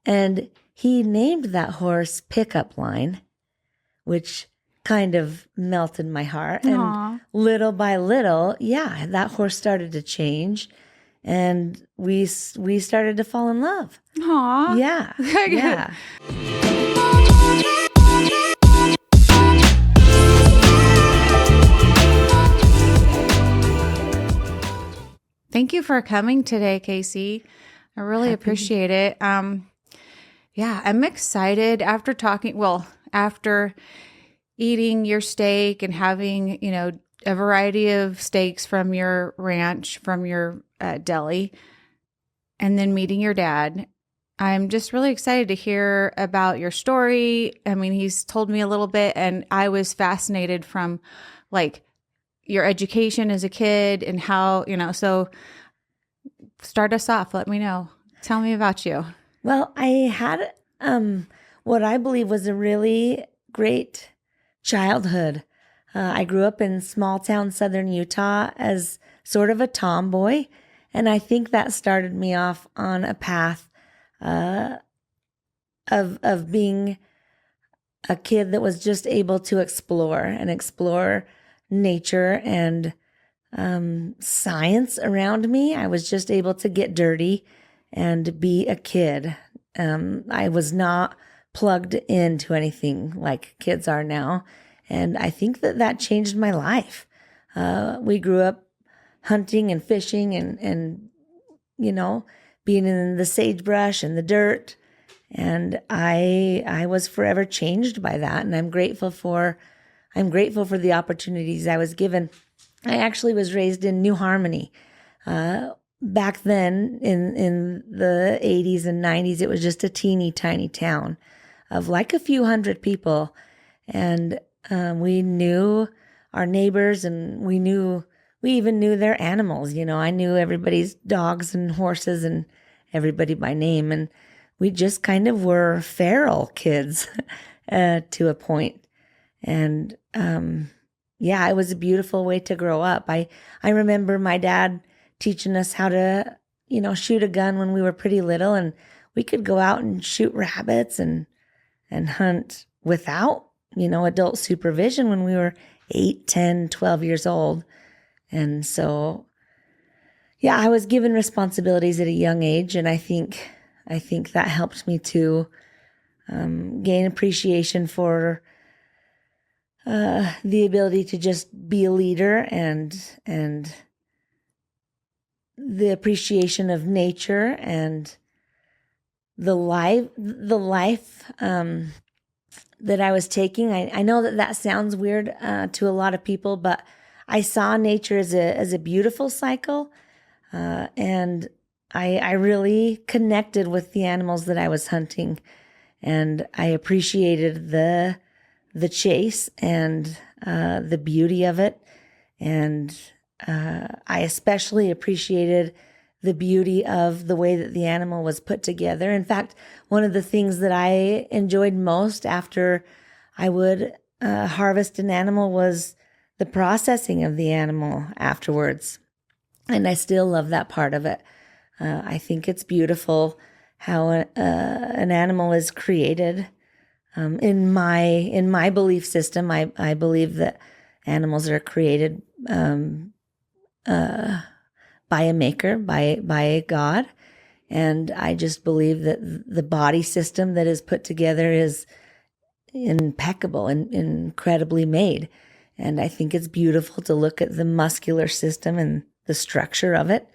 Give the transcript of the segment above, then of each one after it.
And he named that horse Pickup Line, which kind of melted my heart. Aw. And little by little, yeah, that horse started to change. And we started to fall in love. Aw. Yeah. Yeah. Thank you for coming today, Kacie. I really appreciate it. Yeah, I'm excited after eating your steak and having, a variety of steaks from your ranch, from your deli, and then meeting your dad. I'm just really excited to hear about your story. I mean, he's told me a little bit, and I was fascinated from your education as a kid and how, so start us off. Let me know. Tell me about you. Well, I had what I believe was a really great childhood. I grew up in small town southern Utah as sort of a tomboy, and I think that started me off on a path of being a kid that was just able to explore nature and science around me. I was just able to get dirty and be a kid. I was not plugged into anything like kids are now. And I think that changed my life. We grew up hunting and fishing and being in the sagebrush and the dirt. And I was forever changed by that. And I'm grateful for the opportunities I was given. I actually was raised in New Harmony. Back then in the 80s and 90s, it was just a teeny tiny town of like a few hundred people. And we knew our neighbors, and we even knew their animals. I knew everybody's dogs and horses and everybody by name. And we just kind of were feral kids to a point. And yeah, it was a beautiful way to grow up. I remember my dad teaching us how to, shoot a gun when we were pretty little, and we could go out and shoot rabbits and hunt without, adult supervision when we were 8, 10, 12 years old. And so, yeah, I was given responsibilities at a young age, and I think that helped me to gain appreciation for the ability to just be a leader and the appreciation of nature and the life that I was taking. I know that sounds weird to a lot of people, but I saw nature as a beautiful cycle, and I really connected with the animals that I was hunting, and I appreciated the chase and the beauty of it. And I especially appreciated the beauty of the way that the animal was put together. In fact, one of the things that I enjoyed most after I would harvest an animal was the processing of the animal afterwards. And I still love that part of it. I think it's beautiful how an animal is created. In my belief system, I believe that animals are created by a maker, by God. And I just believe that the body system that is put together is impeccable and incredibly made. And I think it's beautiful to look at the muscular system and the structure of it.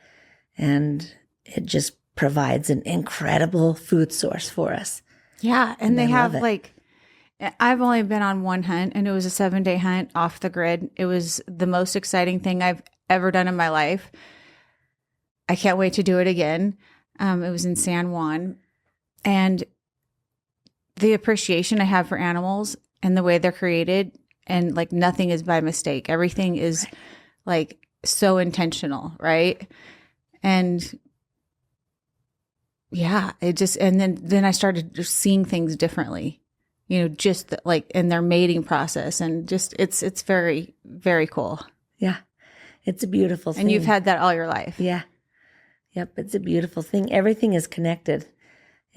And it just provides an incredible food source for us. Yeah. And they have I've only been on one hunt, and it was a 7-day hunt off the grid. It was the most exciting thing I've ever done in my life. I can't wait to do it again. It was in San Juan, and the appreciation I have for animals and the way they're created, and nothing is by mistake. Everything is so intentional. Right. And yeah, and then I started just seeing things differently, just in their mating process, and just, it's very, very cool. Yeah. It's a beautiful thing. And you've had that all your life. Yeah. Yep. It's a beautiful thing. Everything is connected.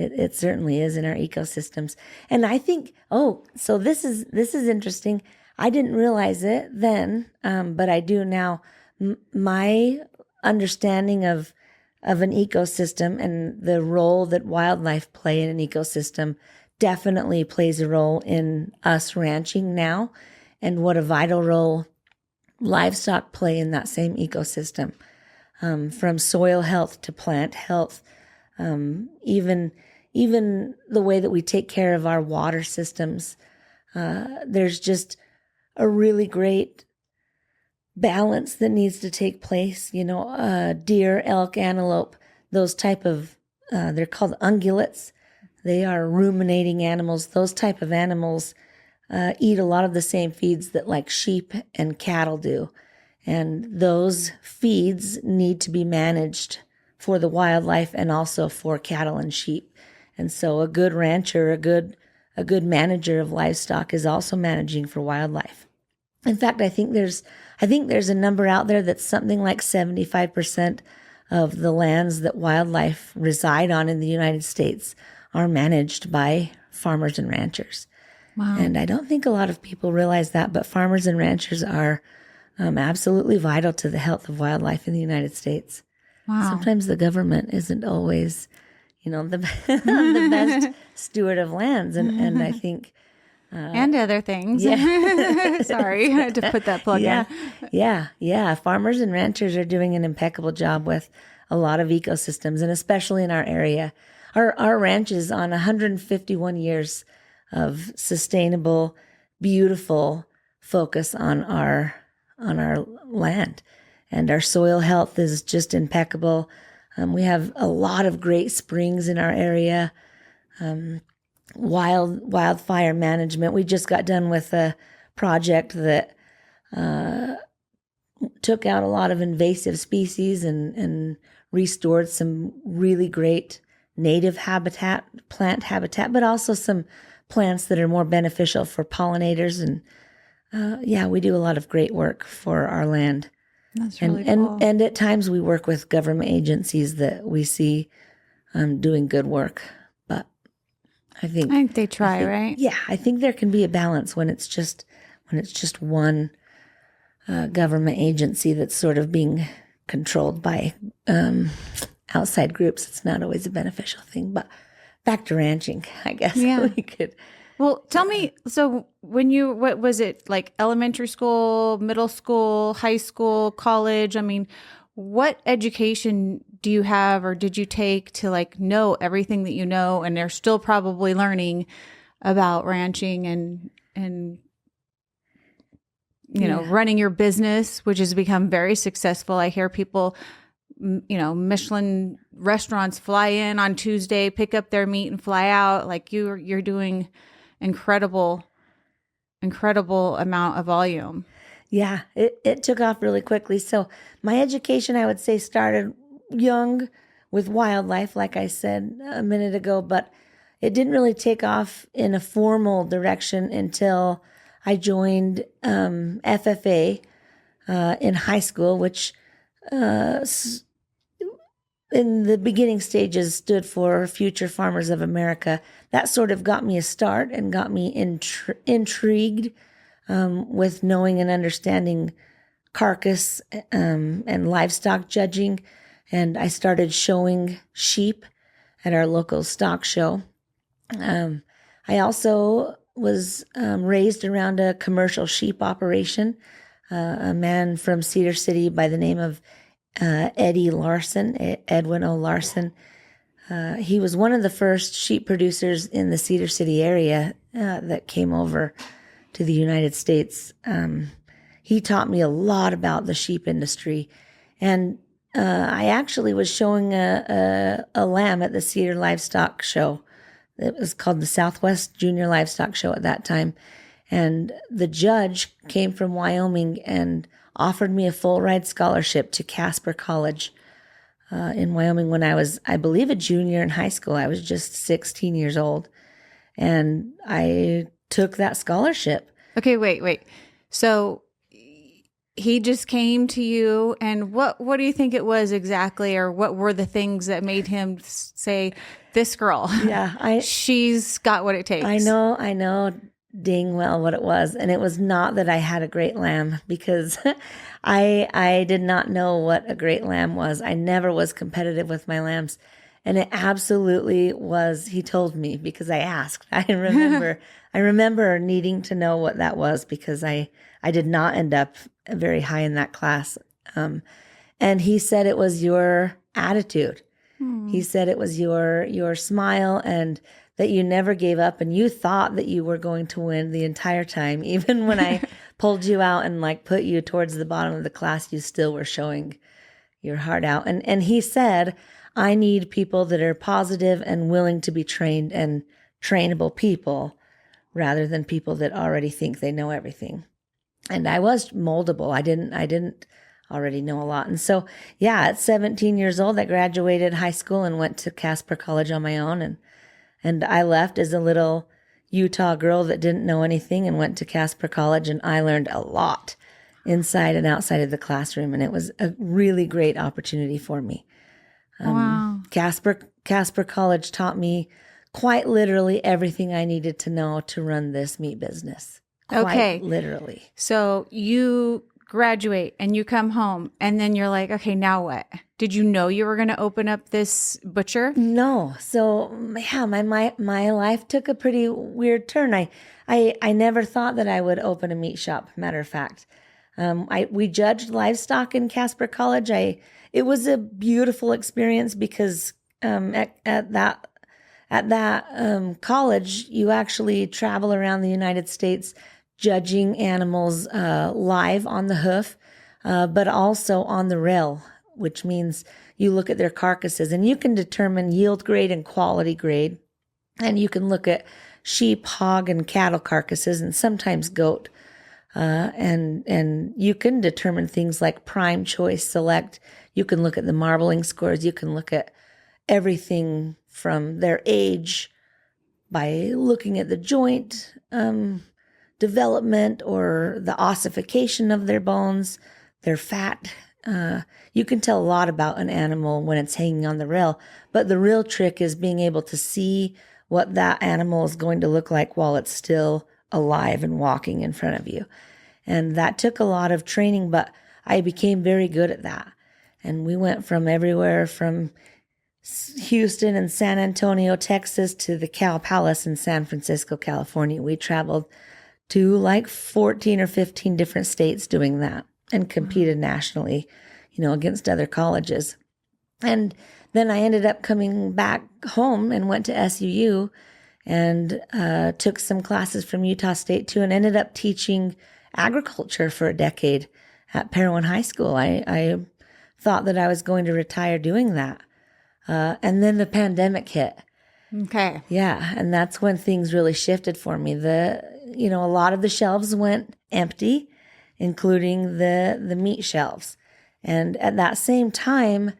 It certainly is in our ecosystems. And I think, so this is interesting. I didn't realize it then, but I do now. My understanding of an ecosystem and the role that wildlife play in an ecosystem definitely plays a role in us ranching now, and what a vital role livestock play in that same ecosystem, from soil health to plant health, even the way that we take care of our water systems. There's just a really great balance that needs to take place. Deer, elk, antelope, those type of, they're called ungulates. They are ruminating animals. Those type of animals eat a lot of the same feeds that like sheep and cattle do. And those feeds need to be managed for the wildlife and also for cattle and sheep. And so a good rancher, a good manager of livestock is also managing for wildlife. In fact, I think there's a number out there that's something like 75% of the lands that wildlife reside on in the United States are managed by farmers and ranchers. Wow. And I don't think a lot of people realize that, but farmers and ranchers are absolutely vital to the health of wildlife in the United States. Wow. Sometimes the government isn't always, the best steward of lands. And I think... and other things. Yeah. Sorry, I had to put that plug in. Yeah. Farmers and ranchers are doing an impeccable job with a lot of ecosystems, and especially in our area. Our ranch is on 151 years of sustainable, beautiful focus on our land, and our soil health is just impeccable. We have a lot of great springs in our area. Wildfire management. We just got done with a project that took out a lot of invasive species and restored some really great native habitat, plant habitat, but also some plants that are more beneficial for pollinators. And we do a lot of great work for our land. That's really cool. And at times we work with government agencies that we see doing good work. But I think they try, right? Yeah, I think there can be a balance when it's just one government agency that's sort of being controlled by outside groups. It's not always a beneficial thing. But back to ranching, I guess. Yeah. We could. Well, tell me, so what was it, like elementary school, middle school, high school, college? I mean, what education do you have or did you take to like know everything that you know, and they're still probably learning about ranching and running your business, which has become very successful. I hear people, Michelin restaurants fly in on Tuesday, pick up their meat and fly out. Like you're doing incredible amount of volume. Yeah, it took off really quickly. So my education, I would say, started young with wildlife, like I said a minute ago, but it didn't really take off in a formal direction until I joined FFA in high school, which in the beginning stages stood for Future Farmers of America. That sort of got me a start and got me intrigued with knowing and understanding carcass and livestock judging. And I started showing sheep at our local stock show. I also was raised around a commercial sheep operation. A man from Cedar City by the name of Edwin O. Larson. He was one of the first sheep producers in the Cedar City area that came over to the United States. He taught me a lot about the sheep industry. And I actually was showing a lamb at the Cedar Livestock Show. It was called the Southwest Junior Livestock Show at that time. And the judge came from Wyoming and offered me a full ride scholarship to Casper College in Wyoming when I was, I believe, a junior in high school. I was just 16 years old. And I took that scholarship. Okay, wait. So he just came to you, and what do you think it was exactly, or what were the things that made him say, this girl, she's got what it takes? I know dang well what it was. And it was not that I had a great lamb, because I did not know what a great lamb was. I never was competitive with my lambs. And it absolutely was, he told me, because I asked. I remember needing to know what that was, because I did not end up very high in that class. And he said it was your attitude. He said it was your smile, and that you never gave up, and you thought that you were going to win the entire time. Even when I pulled you out and like put you towards the bottom of the class, you still were showing your heart out. And he said, I need people that are positive and willing to be trained, and trainable people, rather than people that already think they know everything. And I was moldable. I didn't already know a lot. And so, yeah, at 17 years old, I graduated high school and went to Casper College on my own. And I left as a little Utah girl that didn't know anything, and went to Casper College, and I learned a lot inside and outside of the classroom. And it was a really great opportunity for me. Wow. Casper College taught me quite literally everything I needed to know to run this meat business. Quite literally. So you graduate and you come home, and then you're like, okay, now what? Did you know you were going to open up this butcher? No. So yeah, my life took a pretty weird turn. I never thought that I would open a meat shop. Matter of fact, we judged livestock in Casper College. It was a beautiful experience, because at that college, you actually travel around the United States judging animals live on the hoof, but also on the rail, which means you look at their carcasses and you can determine yield grade and quality grade. And you can look at sheep, hog, and cattle carcasses, and sometimes goat. And you can determine things like prime, choice, select. You can look at the marbling scores. You can look at everything from their age by looking at the joint development, or the ossification of their bones, their fat. You can tell a lot about an animal when it's hanging on the rail, but the real trick is being able to see what that animal is going to look like while it's still alive and walking in front of you. And that took a lot of training, but I became very good at that. And we went from everywhere from Houston and San Antonio, Texas, to the Cow Palace in San Francisco, California. We traveled to like 14 or 15 different states doing that, and competed nationally, against other colleges. And then I ended up coming back home and went to SUU, and took some classes from Utah State too, and ended up teaching agriculture for a decade at Parowan High School. I thought that I was going to retire doing that. And then the pandemic hit. Okay. Yeah. And that's when things really shifted for me. A lot of the shelves went empty, including the meat shelves. And at that same time,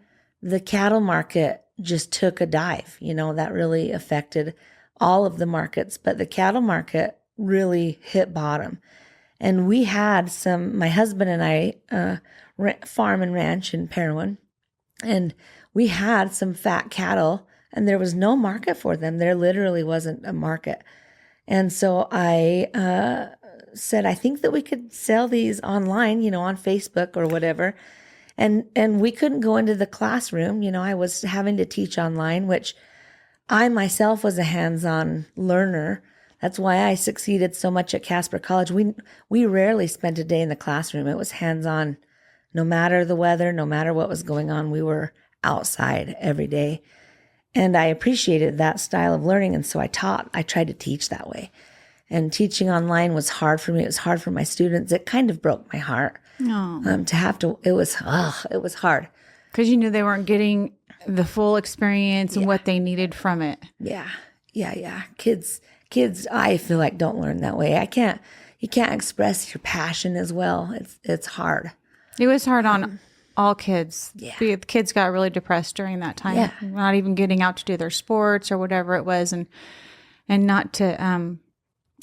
the cattle market just took a dive. That really affected all of the markets, but the cattle market really hit bottom. And we had my husband and I farm and ranch in Parowan, and we had some fat cattle, and there was no market for them. There literally wasn't a market. And so I said, I think that we could sell these online, on Facebook or whatever. And we couldn't go into the classroom. I was having to teach online, which I myself was a hands-on learner. That's why I succeeded so much at Casper College. We rarely spent a day in the classroom. It was hands-on. No matter the weather, no matter what was going on, we were outside every day. And I appreciated that style of learning. And so I tried to teach that way. And teaching online was hard for me. It was hard for my students. It kind of broke my heart. It was hard. Because you knew they weren't getting the full experience and what they needed from it. Yeah. Kids, I feel like don't learn that way. You can't express your passion as well. It's hard. It was hard on all kids. Yeah. The kids got really depressed during that time. Not even getting out to do their sports or whatever it was, and not to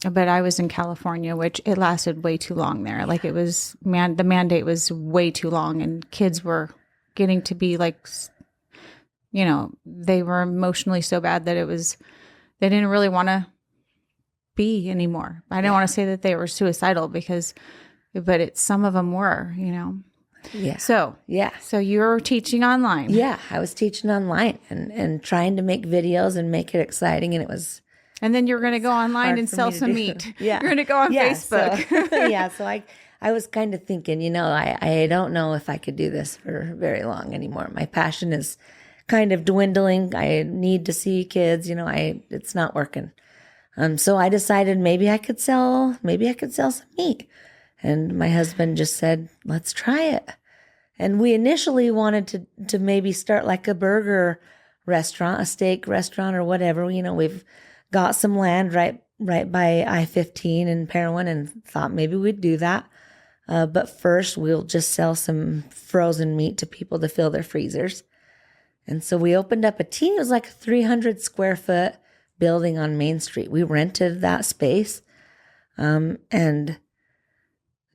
but I was in California, which it lasted way too long there. Like it was, the mandate was way too long, and kids were getting to be like, they were emotionally so bad that they didn't really want to be anymore. I don't want to say that they were suicidal but some of them were, Yeah. So you're teaching online. Yeah. I was teaching online and trying to make videos and make it exciting. And it was. And then you're going to go online and sell some meat. Yeah. You're going to go on Facebook. So I was kind of thinking, I don't know if I could do this for very long anymore. My passion is kind of dwindling. I need to see kids, it's not working. So I decided maybe I could sell some meat. And my husband just said, let's try it. And we initially wanted to maybe start like a burger restaurant, a steak restaurant or whatever. We've got some land right by I-15 in Parowan and thought maybe we'd do that. But first we'll just sell some frozen meat to people to fill their freezers. And so we opened up it was like a 300 square foot building on Main Street. We rented that space. And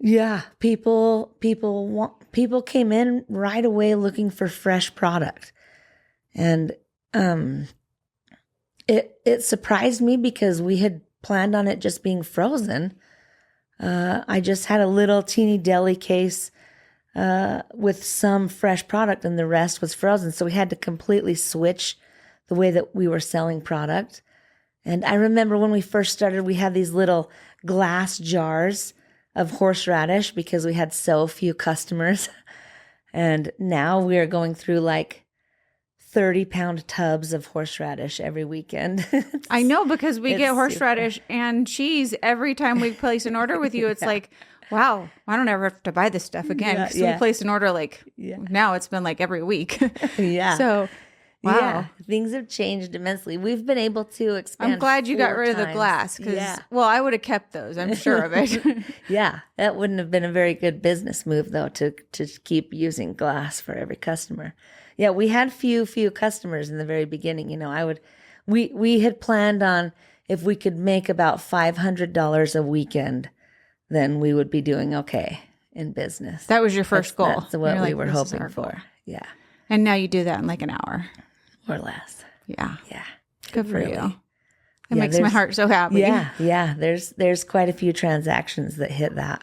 yeah, people came in right away looking for fresh product. And it surprised me because we had planned on it just being frozen. I just had a little teeny deli case with some fresh product and the rest was frozen. So we had to completely switch the way that we were selling product. And I remember when we first started, we had these little glass jars of horseradish because we had so few customers. And now we are going through like 30-pound tubs of horseradish every weekend. I know, because we get horseradish and cheese every time we place an order with you. It's like, wow, I don't ever have to buy this stuff again. So we place an order now it's been like every week. Yeah. So, wow. Yeah, things have changed immensely. We've been able to expand. I'm glad you got rid of the glass because, I would have kept those. I'm sure of it. Yeah, that wouldn't have been a very good business move though to keep using glass for every customer. Yeah, we had few customers in the very beginning. We had planned on if we could make about $500 a weekend, then we would be doing okay in business. That was your first goal. That's what we were hoping for. Yeah. And now you do that in like an hour. Or less. Yeah. Yeah. Good for you. It makes my heart so happy. Yeah. There's quite a few transactions that hit that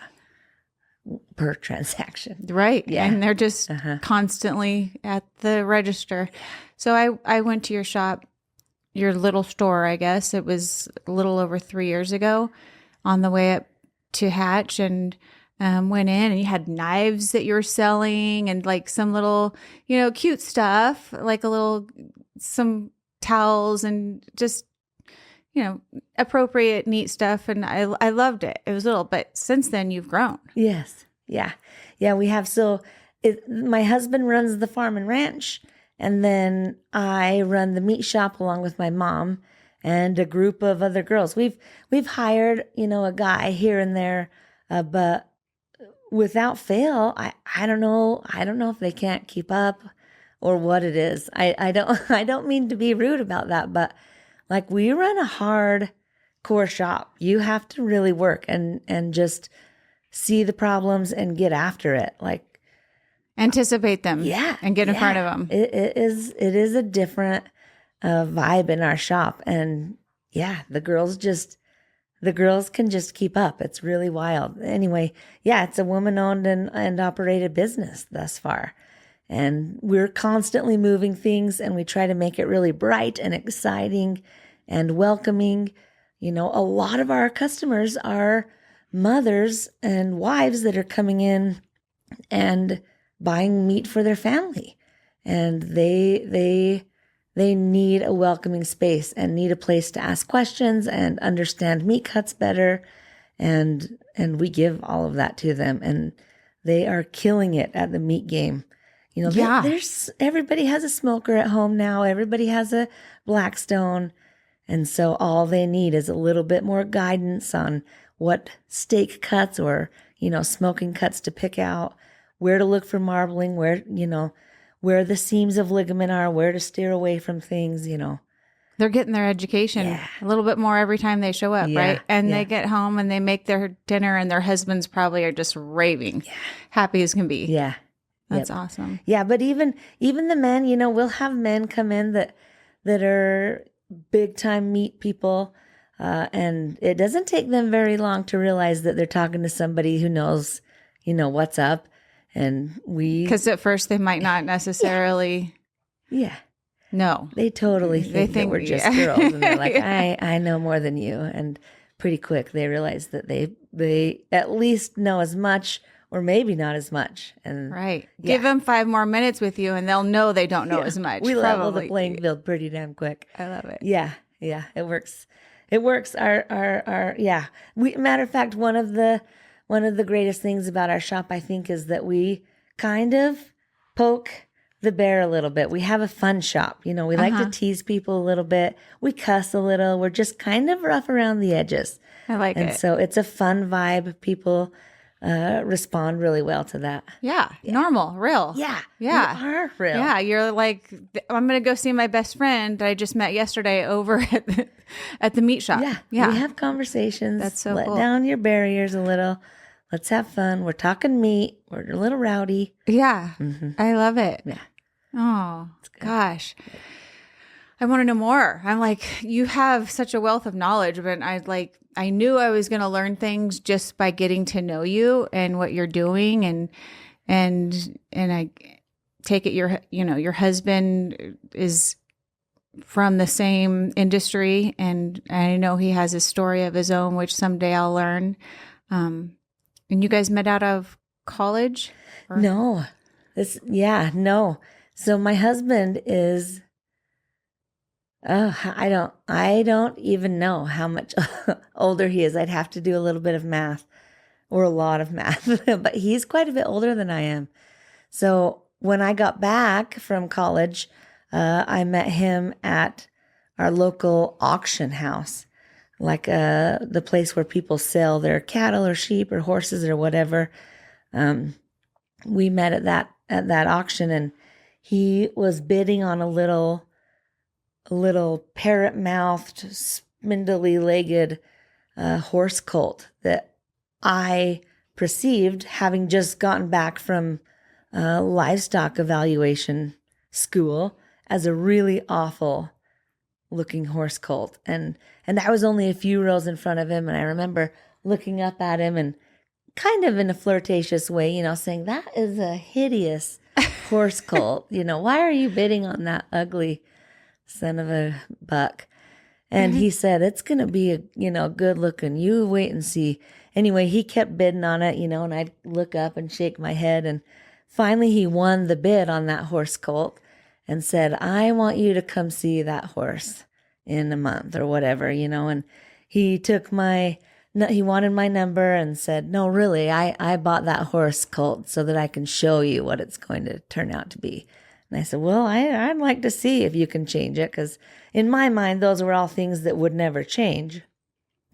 per transaction. Right. Yeah. And they're just constantly at the register. So I went to your shop, your little store, I guess. It was a little over 3 years ago on the way up to Hatch, and went in and you had knives that you were selling and like some little, cute stuff, like some towels and just, appropriate, neat stuff. And I loved it. It was little, but since then you've grown. Yes. Yeah. Yeah, we have. So my husband runs the farm and ranch, and then I run the meat shop along with my mom and a group of other girls. We've hired, a guy here and there, but without fail, I don't know if they can't keep up or what it is. I don't mean to be rude about that, but like we run a hard core shop. You have to really work and just see the problems and get after it. Like anticipate them. Yeah. And get in front of them. It is a different vibe in our shop. And yeah, the girls can just keep up. It's really wild. Anyway, yeah, it's a woman-owned and operated business thus far. And we're constantly moving things, and we try to make it really bright and exciting and welcoming. A lot of our customers are mothers and wives that are coming in and buying meat for their family. And they need a welcoming space and need a place to ask questions and understand meat cuts better. And we give all of that to them. And they are killing it at the meat game. There's everybody has a smoker at home now. Everybody has a Blackstone. And so all they need is a little bit more guidance on what steak cuts or, smoking cuts to pick out, where to look for marbling, where the seams of ligament are, where to steer away from things, they're getting their education a little bit more every time they show up, right? And they get home and they make their dinner, and their husbands probably are just raving, happy as can be. Yeah. That's awesome. Yeah, but even the men, you know, we'll have men come in that are big time meat people, and it doesn't take them very long to realize that they're talking to somebody who knows, you know, what's up. And because at first they might not necessarily know. They totally think that we're just girls, and they're like, I know more than you. And pretty quick they realize that they at least know as much, or maybe not as much. And give them 5 more minutes with you and they'll know they don't know as much. We level the playing field pretty damn quick. I love it. Yeah, it works. It works. Matter of fact, one of the greatest things about our shop, I think, is that we kind of poke the bear a little bit. We have a fun shop. You know, we like to tease people a little bit. We cuss a little. We're just kind of rough around the edges. I like it. And so it's a fun vibe. People respond really well to that. Yeah. Normal, real. Yeah. We are real. Yeah. You're like, I'm going to go see my best friend that I just met yesterday over at the meat shop. Yeah. We have conversations. That's so Let cool. down your barriers a little. Let's have fun. We're talking meat. We're a little rowdy. Yeah. I love it. Yeah. Oh, gosh. I want to know more. I'm like, you have such a wealth of knowledge, but I knew I was going to learn things just by getting to know you and what you're doing. And I take it your husband is from the same industry, and I know he has a story of his own, which someday I'll learn. And you guys met out of college? No. No. So my husband is, I don't even know how much older he is. I'd have to do a little bit of math, or a lot of math, but he's quite a bit older than I am. So when I got back from college, I met him at our local auction house, like the place where people sell their cattle or sheep or horses or whatever. We met at that auction, and he was bidding on a little parrot-mouthed, spindly-legged horse colt that I perceived, having just gotten back from livestock evaluation school, as a really awful looking horse colt. And I was only a few rows in front of him, and I remember looking up at him and kind of in a flirtatious way, you know, saying, "That is a hideous horse colt. You know, why are you bidding on that ugly son of a buck?" And he said, "It's going to be good looking. You wait and see." Anyway, he kept bidding on it, and I'd look up and shake my head. And finally he won the bid on that horse colt and said, "I want you to come see that horse in a month," or whatever, and he took he wanted my number and said, "No, really, I bought that horse colt so that I can show you what it's going to turn out to be." And I said, "Well, I'd like to see if you can change it," because in my mind, those were all things that would never change.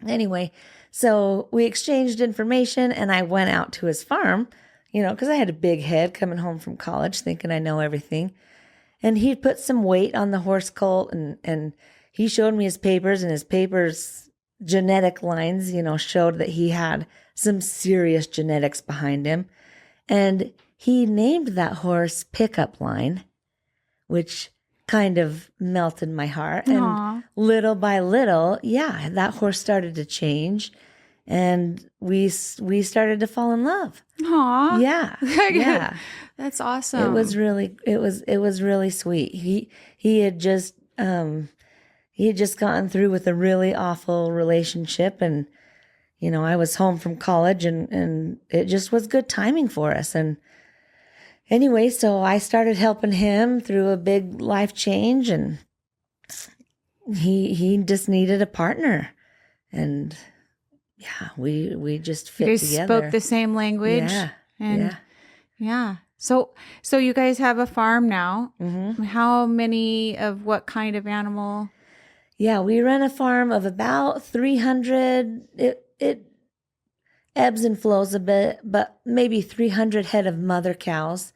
Anyway, so we exchanged information, and I went out to his farm, because I had a big head coming home from college thinking I know everything. And he put some weight on the horse colt, and he showed me his papers, and his papers, genetic lines, showed that he had some serious genetics behind him. And he named that horse Pickup Line, which kind of melted my heart. Aww. And little by little, that horse started to change, and we started to fall in love. Aww. Yeah. That's awesome. It was really sweet. He had just gotten through with a really awful relationship, and I was home from college, and it just was good timing for us. And anyway, so I started helping him through a big life change, and he just needed a partner. And we just fit you together. Spoke the same language. Yeah. So you guys have a farm now. Mm-hmm. How many of what kind of animal? Yeah, we run a farm of about 300. It ebbs and flows a bit, but maybe 300 head of mother cows.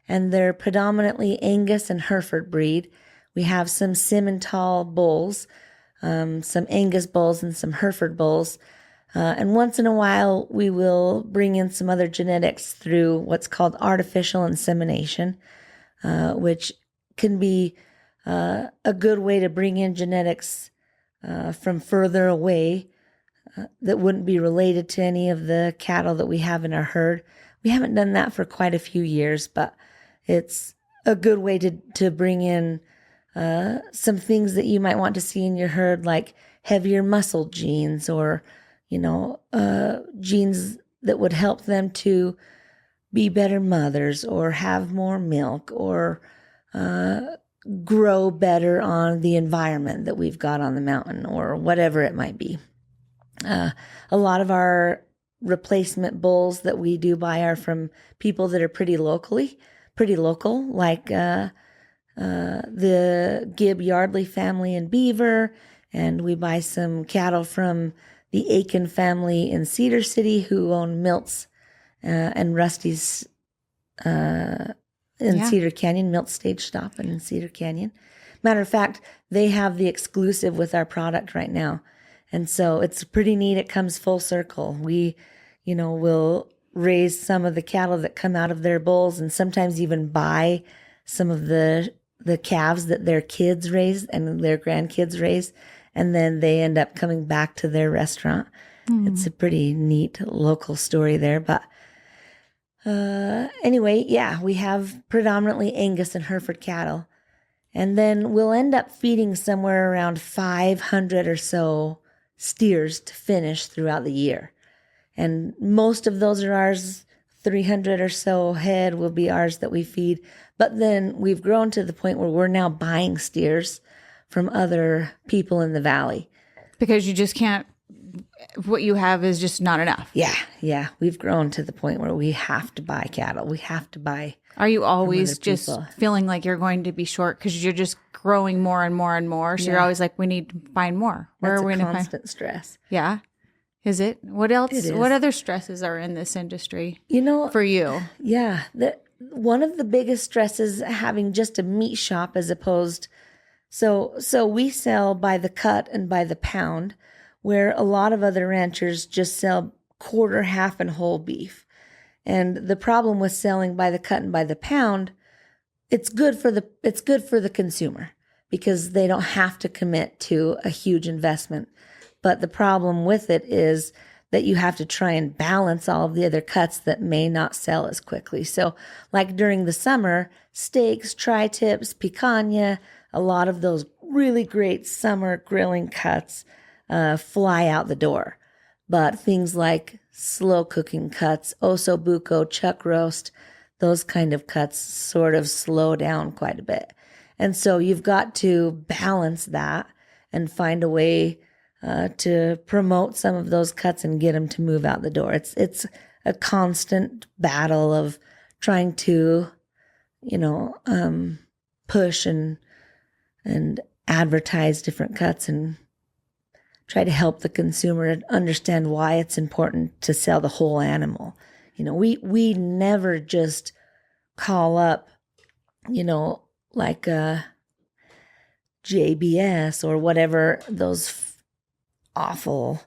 And they're predominantly Angus and Hereford breed. We have some Simmental bulls, some Angus bulls, and some Hereford bulls. And once in a while, we will bring in some other genetics through what's called artificial insemination, which can be a good way to bring in genetics from further away that wouldn't be related to any of the cattle that we have in our herd. We haven't done that for quite a few years, but it's a good way to bring in some things that you might want to see in your herd, like heavier muscle genes, or genes that would help them to be better mothers or have more milk or grow better on the environment that we've got on the mountain, or whatever it might be. A lot of our replacement bulls that we do buy are from people that are pretty local, like the Gibb Yardley family in Beaver, and we buy some cattle from the Aiken family in Cedar City, who own Milt's and Rusty's in Cedar Canyon, Milt Stage Stop in Cedar Canyon. Matter of fact, they have the exclusive with our product right now. And so it's pretty neat. It comes full circle. We, will raise some of the cattle that come out of their bulls, and sometimes even buy some of the calves that their kids raise and their grandkids raise. And then they end up coming back to their restaurant. It's a pretty neat local story there. But anyway, we have predominantly Angus and Hereford cattle. And then we'll end up feeding somewhere around 500 or so steers to finish throughout the year. And most of those are ours. 300 or so head will be ours that we feed. But then we've grown to the point where we're now buying steers from other people in the valley. Because you just can't, what you have is just not enough. Yeah. We've grown to the point where we have to buy cattle. We have to buy. Are you always just feeling like you're going to be short because you're just growing more and more and more? So you're always like, we need to find more. Where are we going to find? Constant stress. Yeah. Is it? What else? It is. What other stresses are in this industry? For you? Yeah. One of the biggest stresses having just a meat shop as opposed. So we sell by the cut and by the pound, where a lot of other ranchers just sell quarter, half, and whole beef. And the problem with selling by the cut and by the pound, it's good for the consumer because they don't have to commit to a huge investment. But the problem with it is that you have to try and balance all of the other cuts that may not sell as quickly. So like during the summer, steaks, tri-tips, picanha, a lot of those really great summer grilling cuts fly out the door. But things like slow cooking cuts, osso buco, chuck roast, those kind of cuts sort of slow down quite a bit. And so you've got to balance that and find a way to promote some of those cuts and get them to move out the door. It's a constant battle of trying to, push and advertise different cuts and try to help the consumer understand why it's important to sell the whole animal. We never just call up, like JBS or whatever those awful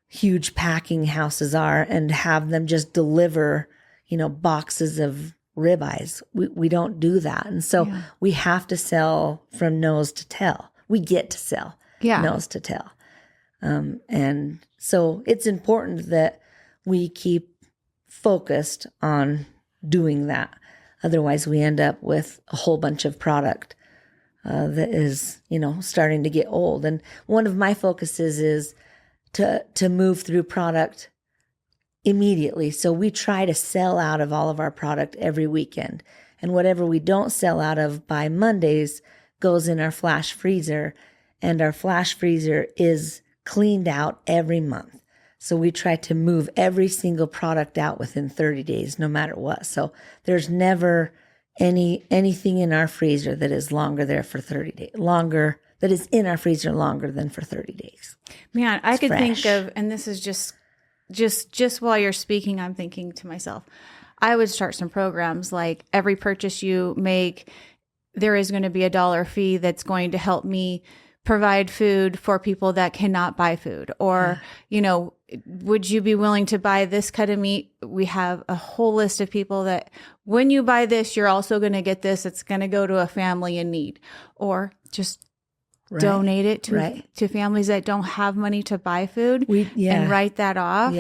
huge packing houses are and have them just deliver, boxes of ribeyes. We don't do that. And so we have to sell from nose to tail. We get to sell nose to tail. And so it's important that we keep focused on doing that. Otherwise, we end up with a whole bunch of product that is, starting to get old. And one of my focuses is to move through product immediately. So we try to sell out of all of our product every weekend. And whatever we don't sell out of by Mondays goes in our flash freezer. And our flash freezer is cleaned out every month. So we try to move every single product out within 30 days, no matter what. So there's never anything in our freezer that is longer there for 30 days, that is in our freezer longer than for 30 days. Man, I could think of, and this is just while you're speaking, I'm thinking to myself, I would start some programs like every purchase you make, there is going to be a dollar fee that's going to help me provide food for people that cannot buy food, or, would you be willing to buy this cut of meat? We have a whole list of people that when you buy this, you're also going to get this. It's going to go to a family in need, or just donate it to families that don't have money to buy food and write that off,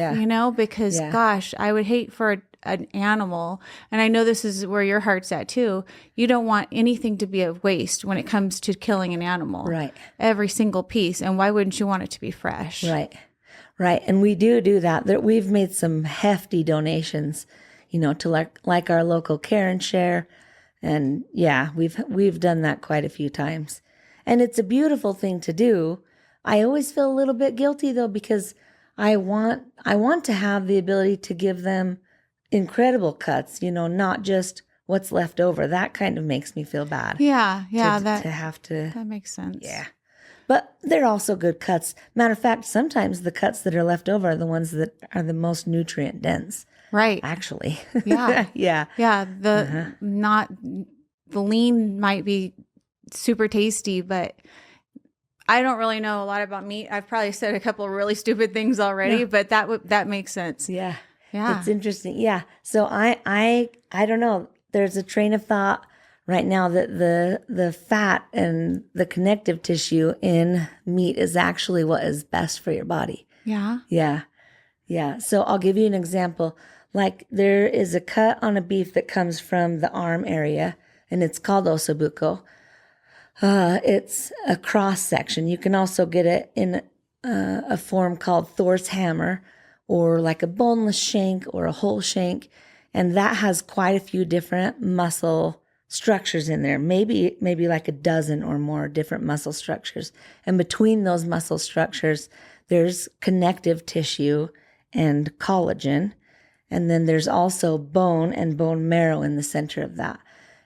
because gosh, I would hate for an animal. And I know this is where your heart's at too. You don't want anything to be a waste when it comes to killing an animal. Right. Every single piece. And why wouldn't you want it to be fresh? Right. Right. And we do that. We've made some hefty donations, to like our local care and share. And we've done that quite a few times. And it's a beautiful thing to do. I always feel a little bit guilty though, because I want to have the ability to give them incredible cuts, not just what's left over. That kind of makes me feel bad. Yeah. That makes sense. Yeah. But they're also good cuts. Matter of fact, sometimes the cuts that are left over are the ones that are the most nutrient dense. Right. Actually. Yeah. Yeah. Yeah. The lean might be super tasty, but I don't really know a lot about meat. I've probably said a couple of really stupid things already, but that makes sense. Yeah. Yeah. It's interesting. Yeah. So I don't know. There's a train of thought right now that the fat and the connective tissue in meat is actually what is best for your body. Yeah. Yeah. Yeah. So I'll give you an example. Like there is a cut on a beef that comes from the arm area, and it's called ossobuco. It's a cross section. You can also get it in a form called Thor's hammer, or like a boneless shank or a whole shank. And that has quite a few different muscle structures in there, maybe like a dozen or more different muscle structures. And between those muscle structures, there's connective tissue and collagen. And then there's also bone and bone marrow in the center of that.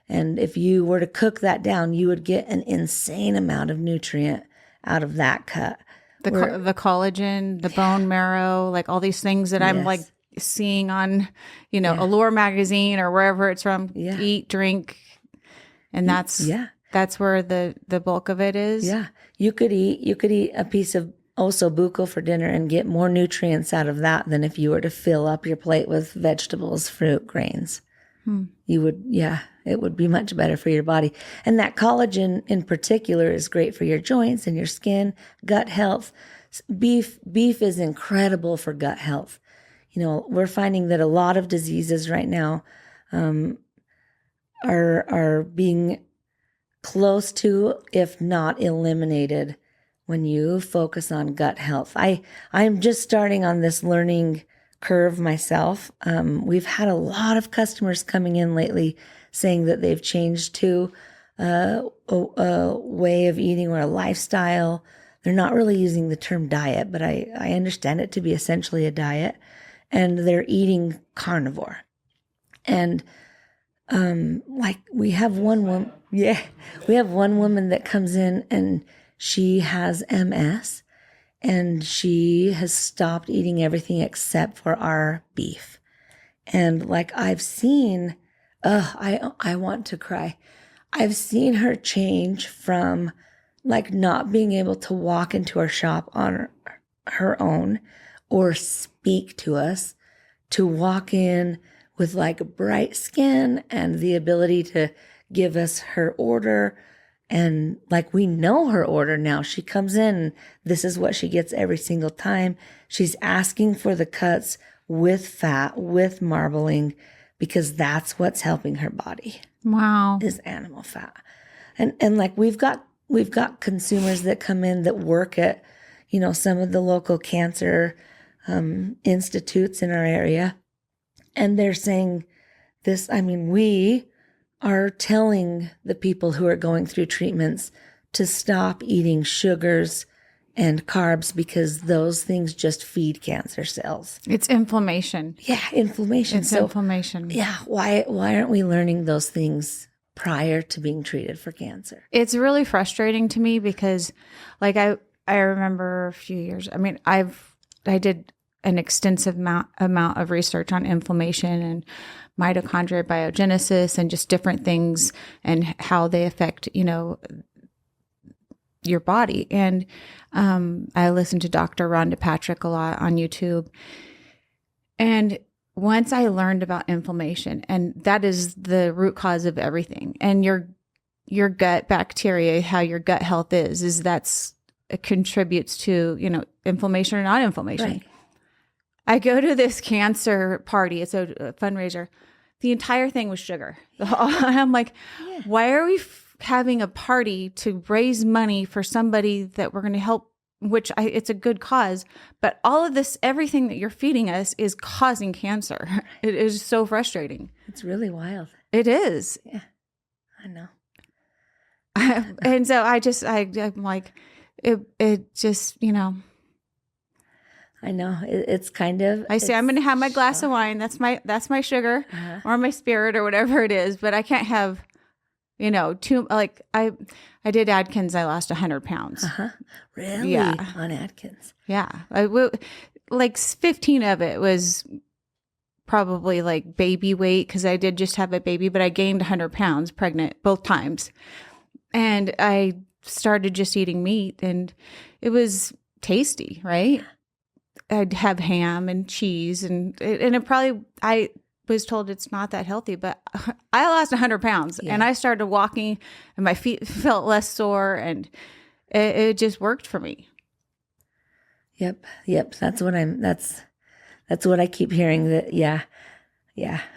And if you were to cook that down, you would get an insane amount of nutrient out of that cut. The collagen, the bone marrow, like all these things that I'm like seeing on, Allure magazine or wherever it's from. Yeah. Eat, drink, and that's where the bulk of it is. Yeah, you could eat a piece of ossobuco for dinner and get more nutrients out of that than if you were to fill up your plate with vegetables, fruit, grains. You would, it would be much better for your body. And that collagen in particular is great for your joints and your skin, gut health. Beef is incredible for gut health. We're finding that a lot of diseases right now are being close to, if not eliminated, when you focus on gut health. I'm just starting on this learning curve myself. We've had a lot of customers coming in lately saying that they've changed to a way of eating or a lifestyle. They're not really using the term diet, but I understand it to be essentially a diet. And they're eating carnivore. And we have one woman, that comes in and she has MS. And she has stopped eating everything except for our beef. And I've seen, I want to cry. I've seen her change from not being able to walk into our shop on her own or speak to us, to walk in with bright skin and the ability to give us her order. And we know her order now. She comes in, this is what she gets every single time. She's asking for the cuts with fat, with marbling, because that's what's helping her body. Wow. Is animal fat. And we've got consumers that come in that work at, some of the local cancer institutes in our area. And they're saying this, we are telling the people who are going through treatments to stop eating sugars and carbs because those things just feed cancer cells. It's inflammation. Yeah, inflammation. It's inflammation. Yeah, why aren't we learning those things prior to being treated for cancer? It's really frustrating to me because I remember a few years. I did an extensive amount of research on inflammation, and mitochondria biogenesis and just different things and how they affect, your body. And I listen to Dr. Rhonda Patrick a lot on YouTube. And once I learned about inflammation, and that is the root cause of everything, and your gut bacteria, how your gut health is it contributes to, inflammation or not inflammation. Right. I go to this cancer party. It's a fundraiser. The entire thing was sugar. I'm like, why are we having a party to raise money for somebody that we're going to help, it's a good cause, but all of this, everything that you're feeding us is causing cancer. It is so frustrating. It's really wild. It is. Yeah, I know. And so I'm like, it just, I know. It's kind of. I say I'm going to have my glass of wine. That's my sugar or my spirit or whatever it is. But I can't have, too, like I did Atkins. I lost 100 pounds. Really? Yeah. On Atkins. Yeah. Like 15 of it was probably like baby weight because I did just have a baby, but I gained 100 pounds pregnant both times. And I started just eating meat and it was tasty, right? I'd have ham and cheese and it probably, I was told it's not that healthy, but I lost 100 pounds and I started walking and my feet felt less sore and it just worked for me. Yep. That's what I keep hearing that. Yeah.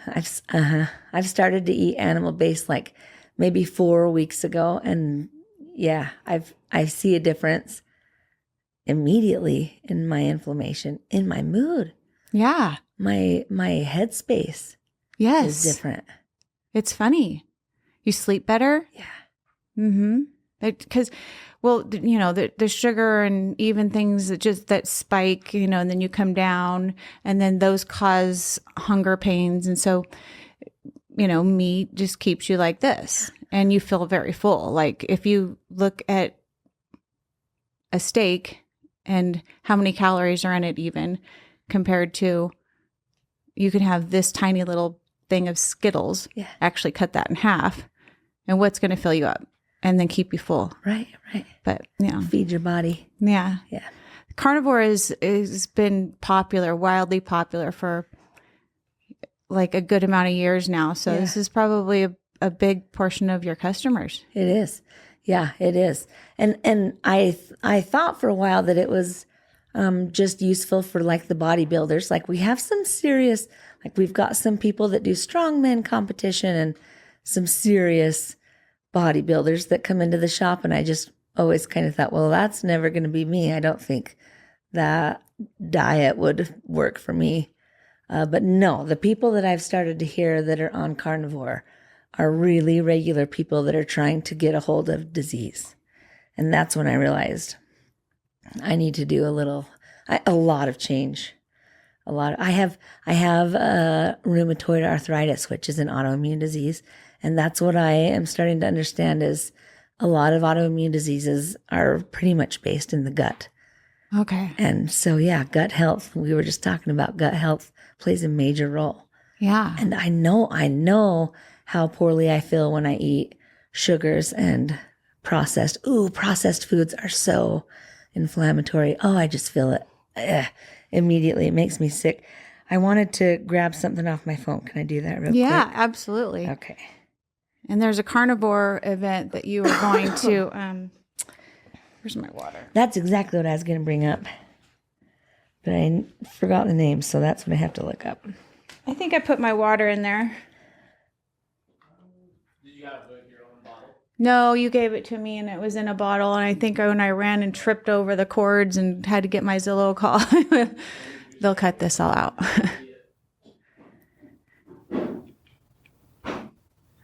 I've started to eat animal based like maybe 4 weeks ago. And I see a difference immediately in my inflammation, in my mood. Yeah. My headspace is different. It's funny. You sleep better? Yeah. Mm-hmm. Because, the sugar and even things that spike, and then you come down and then those cause hunger pains. And so, meat just keeps you like this and you feel very full. Like if you look at a steak and how many calories are in it even compared to you can have this tiny little thing of Skittles, actually cut that in half and what's going to fill you up and then keep you full. Right. But, feed your body. Yeah. Yeah. Carnivore has been wildly popular for like a good amount of years now. So this is probably a big portion of your customers. It is. Yeah, it is. And I thought for a while that it was just useful for like the bodybuilders. Like we have some serious, like we've got some people that do strongman competition and some serious bodybuilders that come into the shop. And I just always kind of thought, well, that's never going to be me. I don't think that diet would work for me. But no, the people that I've started to hear that are on Carnivore are really regular people that are trying to get a hold of disease. And that's when I realized I need to do a lot of change. I have rheumatoid arthritis, which is an autoimmune disease. And that's what I am starting to understand is a lot of autoimmune diseases are pretty much based in the gut. Okay. And so, gut health, we were just talking about gut health plays a major role. Yeah. And I know how poorly I feel when I eat sugars and processed foods are so inflammatory. Oh, I just feel it immediately. It makes me sick. I wanted to grab something off my phone. Can I do that real quick? Yeah, absolutely. Okay. And there's a carnivore event that you are going to, where's my water? That's exactly what I was going to bring up. But I forgot the name, so that's what I have to look up. I think I put my water in there. Did you have your own bottle? No, you gave it to me and it was in a bottle. And I think when I ran and tripped over the cords and had to get my Zillow call, they'll cut this all out.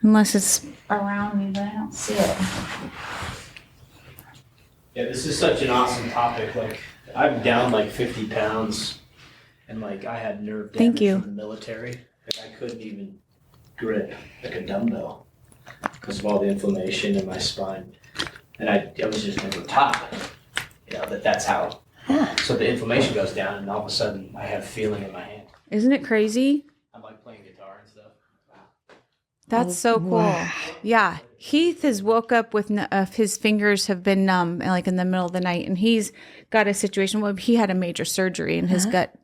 Unless it's around me, but I don't see it. Yeah, this is such an awesome topic. Like, I'm down like 50 pounds, and like I had nerve damage from the military. Like, I couldn't even grip like a dumbbell because of all the inflammation in my spine, and I was just never taught, that's how. So the inflammation goes down, and all of a sudden I have feeling in my hand. Isn't it crazy? I'm like playing guitar and stuff. That's so cool. Wow. Yeah. Heath has woke up with his fingers have been numb like in the middle of the night, and he's got a situation where he had a major surgery in his gut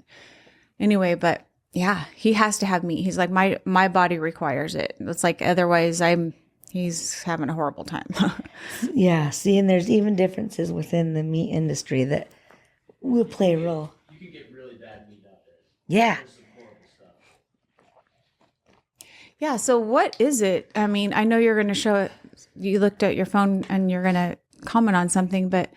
anyway, but yeah, he has to have meat. He's like, my body requires it. It's like, otherwise he's having a horrible time. Yeah. See, and there's even differences within the meat industry that will play a role. You can get really bad meat out there. Yeah. There's some horrible stuff. Yeah. So what is it? I mean, I know you're going to show it. You looked at your phone and you're going to comment on something, but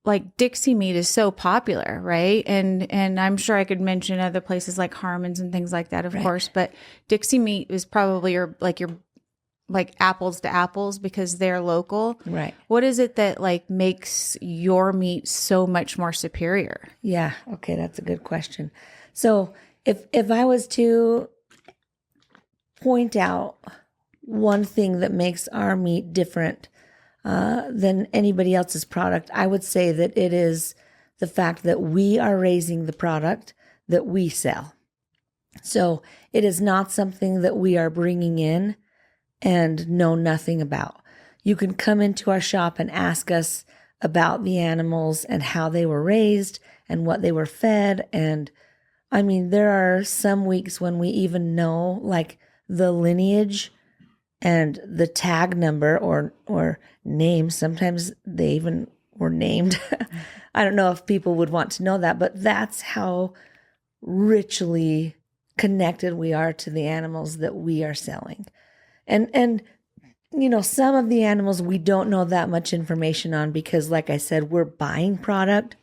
like Dixie meat is so popular, right? And I'm sure I could mention other places like Harmon's and things like that, of course, but Dixie meat is probably your apples to apples because they're local. Right. What is it that like makes your meat so much more superior? Yeah. Okay. That's a good question. So if I was to point out one thing that makes our meat different than anybody else's product, I would say that it is the fact that we are raising the product that we sell. So it is not something that we are bringing in and know nothing about. You can come into our shop and ask us about the animals and how they were raised and what they were fed. And I mean, there are some weeks when we even know like the lineage and the tag number or name. Sometimes they even were named. I don't know if people would want to know that, but that's how richly connected we are to the animals that we are selling. And you know, some of the animals we don't know that much information on because, like I said, we're buying product.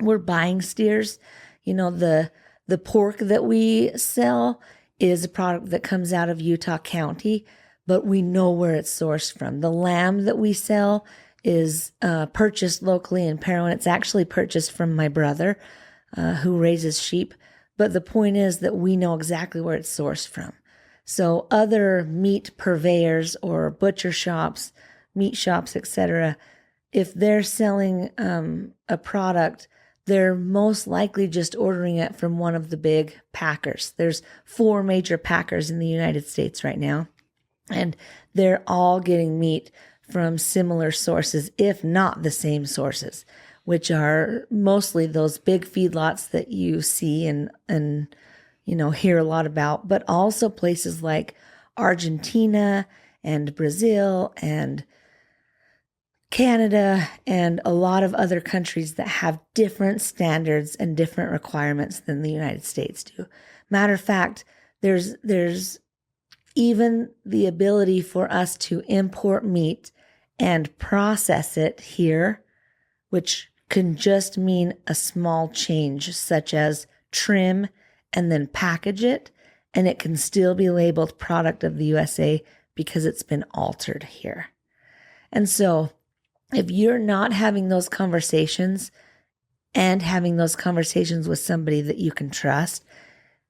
We're buying steers. You know, the pork that we sell is a product that comes out of Utah County, but we know where it's sourced from. The lamb that we sell is purchased locally in Parowan. It's actually purchased from my brother who raises sheep. But the point is that we know exactly where it's sourced from. So other meat purveyors or butcher shops, meat shops, etc., if they're selling a product, they're most likely just ordering it from one of the big packers. There's 4 major packers in the United States right now, and they're all getting meat from similar sources, if not the same sources, which are mostly those big feedlots that you see and you know, hear a lot about, but also places like Argentina and Brazil and Canada and a lot of other countries that have different standards and different requirements than the United States do. Matter of fact, there's even the ability for us to import meat and process it here, which can just mean a small change, such as trim and then package it, and it can still be labeled product of the USA because it's been altered here. And so if you're not having those conversations and having those conversations with somebody that you can trust,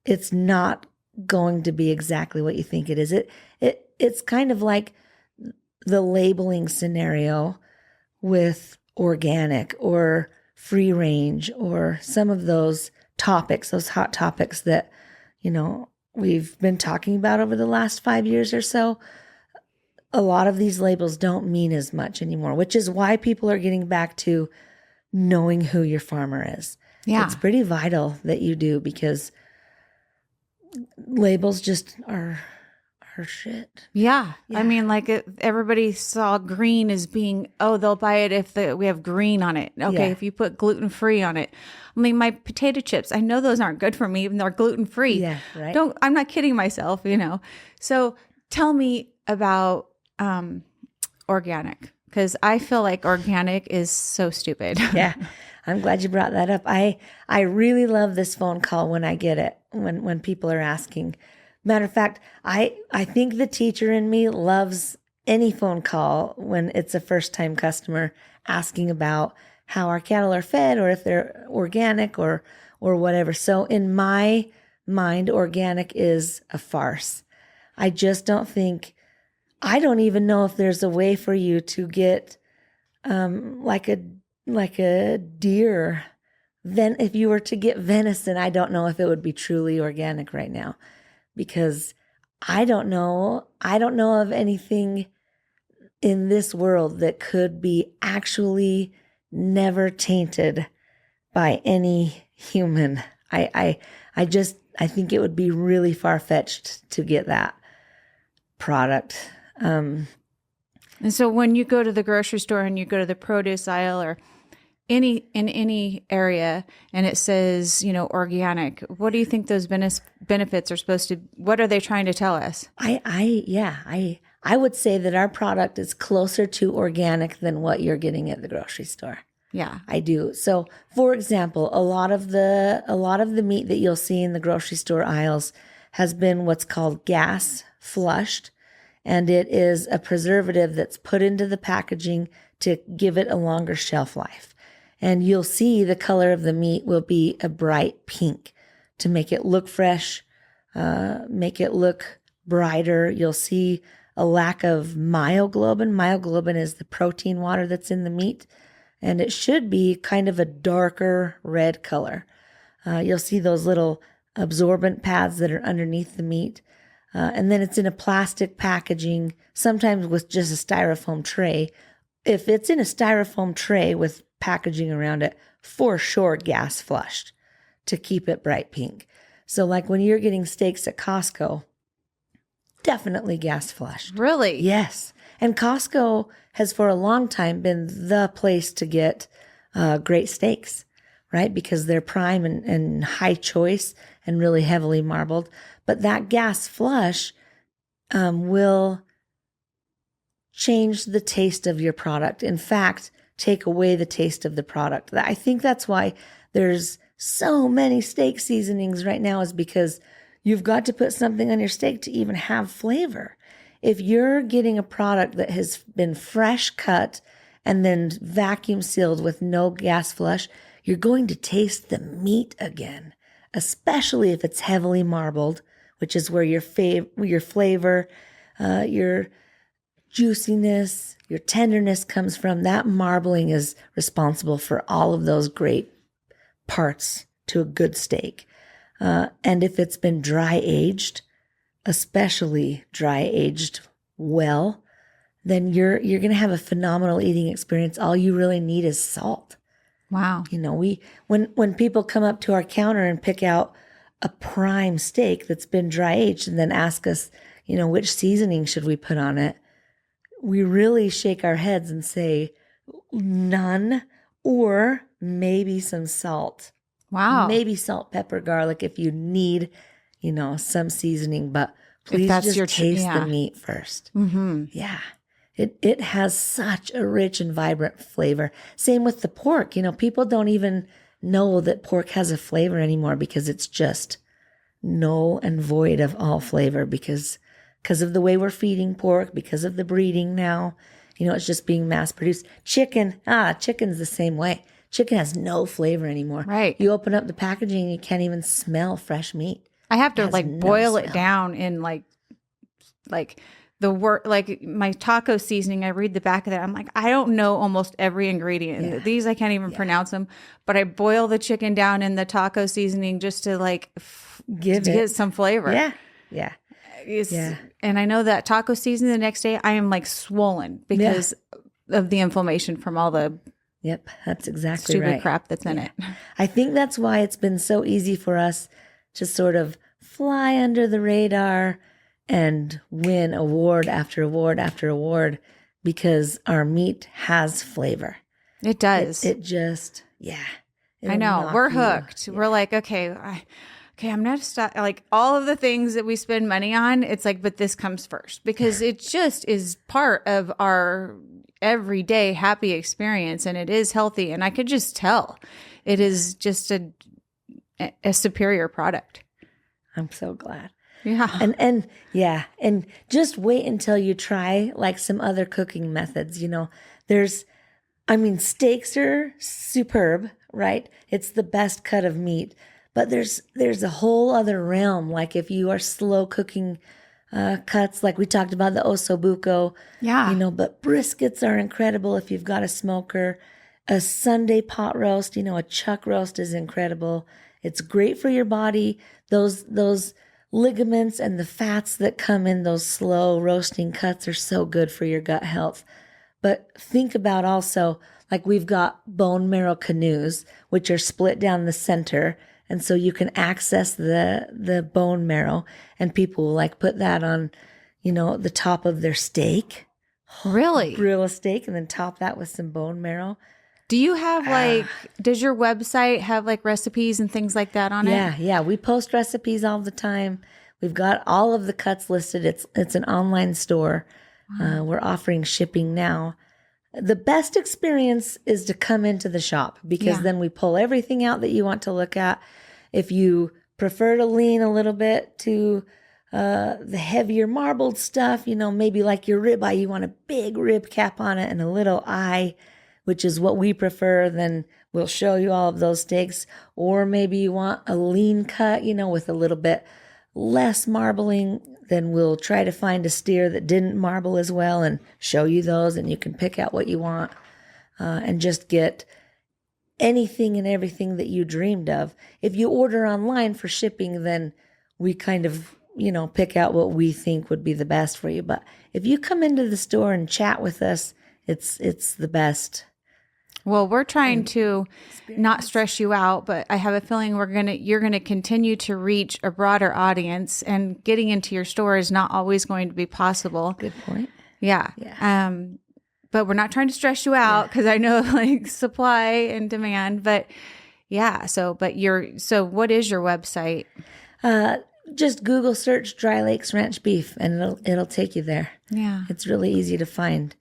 it's not going to be exactly what you think it is. It's kind of like the labeling scenario with organic or free range or some of those topics, those hot topics that, you know, we've been talking about over the last 5 years or so. A lot of these labels don't mean as much anymore, which is why people are getting back to knowing who your farmer is. Yeah. It's pretty vital that you do because labels just are shit. Yeah. Yeah. I mean, like everybody saw green as being, oh, they'll buy it if we have green on it. Okay. Yeah. If you put gluten-free on it. I mean, my potato chips, I know those aren't good for me, even they're gluten-free. Yeah, right. I'm not kidding myself, you know. So tell me about organic, because I feel like organic is so stupid. Yeah. I'm glad you brought that up. I really love this phone call when I get it, when people are asking. Matter of fact, I think the teacher in me loves any phone call when it's a first-time customer asking about how our cattle are fed or if they're organic or whatever. So in my mind, organic is a farce. I just don't think, I don't even know if there's a way for you to get like a deer. Then if you were to get venison, I don't know if it would be truly organic right now. Because I don't know. I don't know of anything in this world that could be actually never tainted by any human. I think it would be really far-fetched to get that product. And so when you go to the grocery store and you go to the produce aisle or any area and it says, organic, what do you think those benefits are supposed to, what are they trying to tell us? I would say that our product is closer to organic than what you're getting at the grocery store. Yeah. I do. So, for example, a lot of the meat that you'll see in the grocery store aisles has been what's called gas flushed, and it is a preservative that's put into the packaging to give it a longer shelf life. And you'll see the color of the meat will be a bright pink to make it look fresh, make it look brighter. You'll see a lack of myoglobin. Myoglobin is the protein water that's in the meat, and it should be kind of a darker red color. You'll see those little absorbent pads that are underneath the meat. And then it's in a plastic packaging, sometimes with just a styrofoam tray. If it's in a styrofoam tray with packaging around it, for sure gas flushed to keep it bright pink. So like when you're getting steaks at Costco, definitely gas flushed. Really? Yes. And Costco has for a long time been the place to get great steaks, right? Because they're prime and high choice and really heavily marbled. But that gas flush will change the taste of your product. In fact, take away the taste of the product. I think that's why there's so many steak seasonings right now, is because you've got to put something on your steak to even have flavor. If you're getting a product that has been fresh cut and then vacuum sealed with no gas flush, you're going to taste the meat again, especially if it's heavily marbled, which is where your flavor, your juiciness, your tenderness comes from. That marbling is responsible for all of those great parts to a good steak. And if it's been dry aged, especially dry aged well, then you're going to have a phenomenal eating experience. All you really need is salt. Wow. When people come up to our counter and pick out a prime steak that's been dry aged and then ask us, which seasoning should we put on it, we really shake our heads and say none, or maybe some salt. Wow. Maybe salt, pepper, garlic if you need, some seasoning, but please just taste the meat first. Mm-hmm. Yeah. It has such a rich and vibrant flavor. Same with the pork. People don't even know that pork has a flavor anymore because it's just null and void of all flavor because of the way we're feeding pork, because of the breeding now. It's just being mass produced. Chicken's the same way. Chicken has no flavor anymore. Right. You open up the packaging and you can't even smell fresh meat. I have to boil it smell. down in like my taco seasoning. I read the back of that. I'm like, I don't know almost every ingredient. Yeah. These I can't even pronounce them, but I boil the chicken down in the taco seasoning just to get some flavor. Yeah. Yeah. And I know that taco seasoning the next day, I am swollen because of the inflammation from all the Yep, that's exactly stupid right. crap that's in it. I think that's why it's been so easy for us to sort of fly under the radar and win award after award after award, because our meat has flavor. It does. It just, I know. We're hooked. We're like, okay, I'm not stop. All of the things that we spend money on, it's but this comes first because it just is part of our everyday happy experience, and it is healthy. And I could just tell it is just a superior product. I'm so glad. Yeah. And just wait until you try some other cooking methods. Steaks are superb, right? It's the best cut of meat. But there's a whole other realm. If you are slow cooking cuts, like we talked about the ossobuco. Yeah. But briskets are incredible if you've got a smoker. A Sunday pot roast, a chuck roast is incredible. It's great for your body. Those ligaments and the fats that come in those slow roasting cuts are so good for your gut health. But think about also, like we've got bone marrow canoes, which are split down the center. And so you can access the bone marrow, and people will like put that on, the top of their steak. Really? Grill a steak and then top that with some bone marrow. Do you have does your website have like recipes and things like that on it? Yeah. We post recipes all the time. We've got all of the cuts listed. It's an online store. We're offering shipping now. The best experience is to come into the shop, because then we pull everything out that you want to look at. If you prefer to lean a little bit to the heavier marbled stuff, maybe like your ribeye, you want a big rib cap on it and a little eye, which is what we prefer, then we'll show you all of those steaks. Or maybe you want a lean cut, with a little bit less marbling, then we'll try to find a steer that didn't marble as well and show you those, and you can pick out what you want and just get anything and everything that you dreamed of. If you order online for shipping, then we kind of, pick out what we think would be the best for you. But if you come into the store and chat with us, it's the best. Well, we're trying to not stress you out, but I have a feeling you're gonna continue to reach a broader audience, and getting into your store is not always going to be possible. Good point. Yeah. But we're not trying to stress you out, because I know like supply and demand. But yeah. So what is your website? Just Google search Dry Lakes Ranch Beef, and it'll take you there. Yeah. It's really easy to find.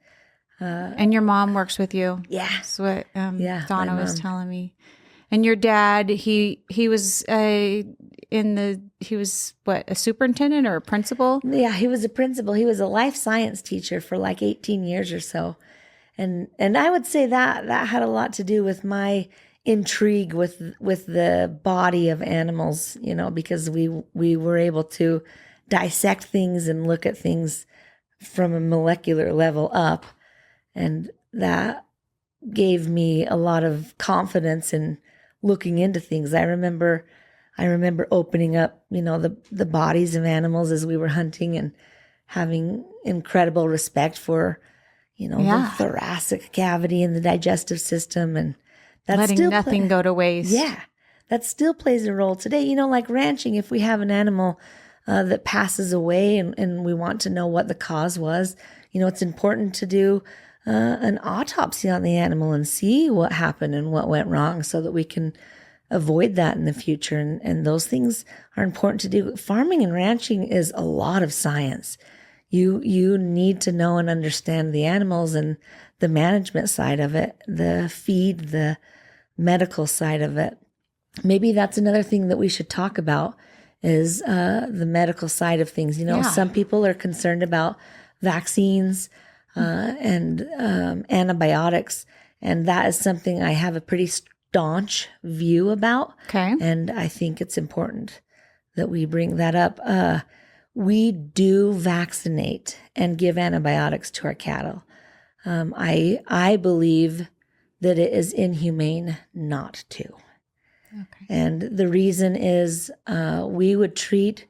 And your mom works with you. Yeah. That's what Donna my was mom. telling me. And your dad, he was a superintendent or a principal? Yeah, he was a principal. He was a life science teacher for like 18 years or so. And I would say that had a lot to do with my intrigue with the body of animals, because we were able to dissect things and look at things from a molecular level up. And that gave me a lot of confidence in looking into things. I remember opening up, the bodies of animals as we were hunting, and having incredible respect for, the thoracic cavity and the digestive system, and that's letting nothing go to waste. Yeah, that still plays a role today. Like ranching, if we have an animal that passes away and we want to know what the cause was, it's important to do an autopsy on the animal and see what happened and what went wrong, so that we can avoid that in the future. And those things are important to do. Farming and ranching is a lot of science. You need to know and understand the animals and the management side of it, the feed, the medical side of it. Maybe that's another thing that we should talk about, is the medical side of things. Some people are concerned about vaccines and antibiotics, and that is something I have a pretty staunch view about. Okay. And I think it's important that we bring that up. We do vaccinate and give antibiotics to our cattle. I believe that it is inhumane not to. Okay. And the reason is we would treat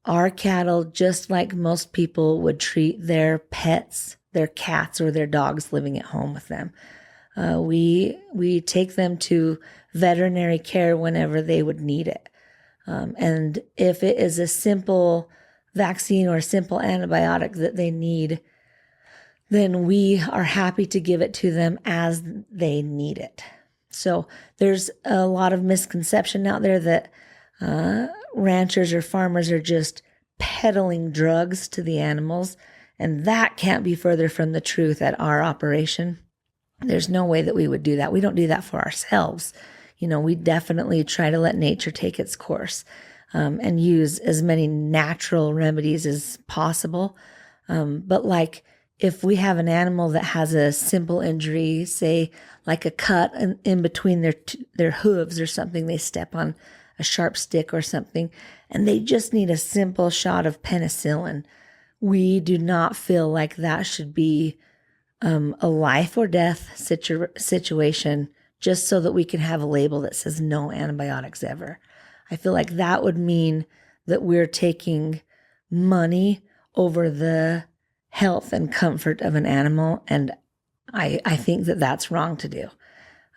our cattle just like most people would treat their pets, their cats or their dogs living at home with them. We take them to veterinary care whenever they would need it. And if it is a simple vaccine or a simple antibiotic that they need, then we are happy to give it to them as they need it. So there's a lot of misconception out there that ranchers or farmers are just peddling drugs to the animals, and that can't be further from the truth at our operation. There's no way that we would do that. We don't do that for ourselves. We definitely try to let nature take its course and use as many natural remedies as possible. But like, if we have an animal that has a simple injury, say like a cut in between their hooves or something, they step on a sharp stick or something, and they just need a simple shot of penicillin, we do not feel like that should be a life or death situation just so that we can have a label that says no antibiotics ever. I feel like that would mean that we're taking money over the health and comfort of an animal. And I think that that's wrong to do.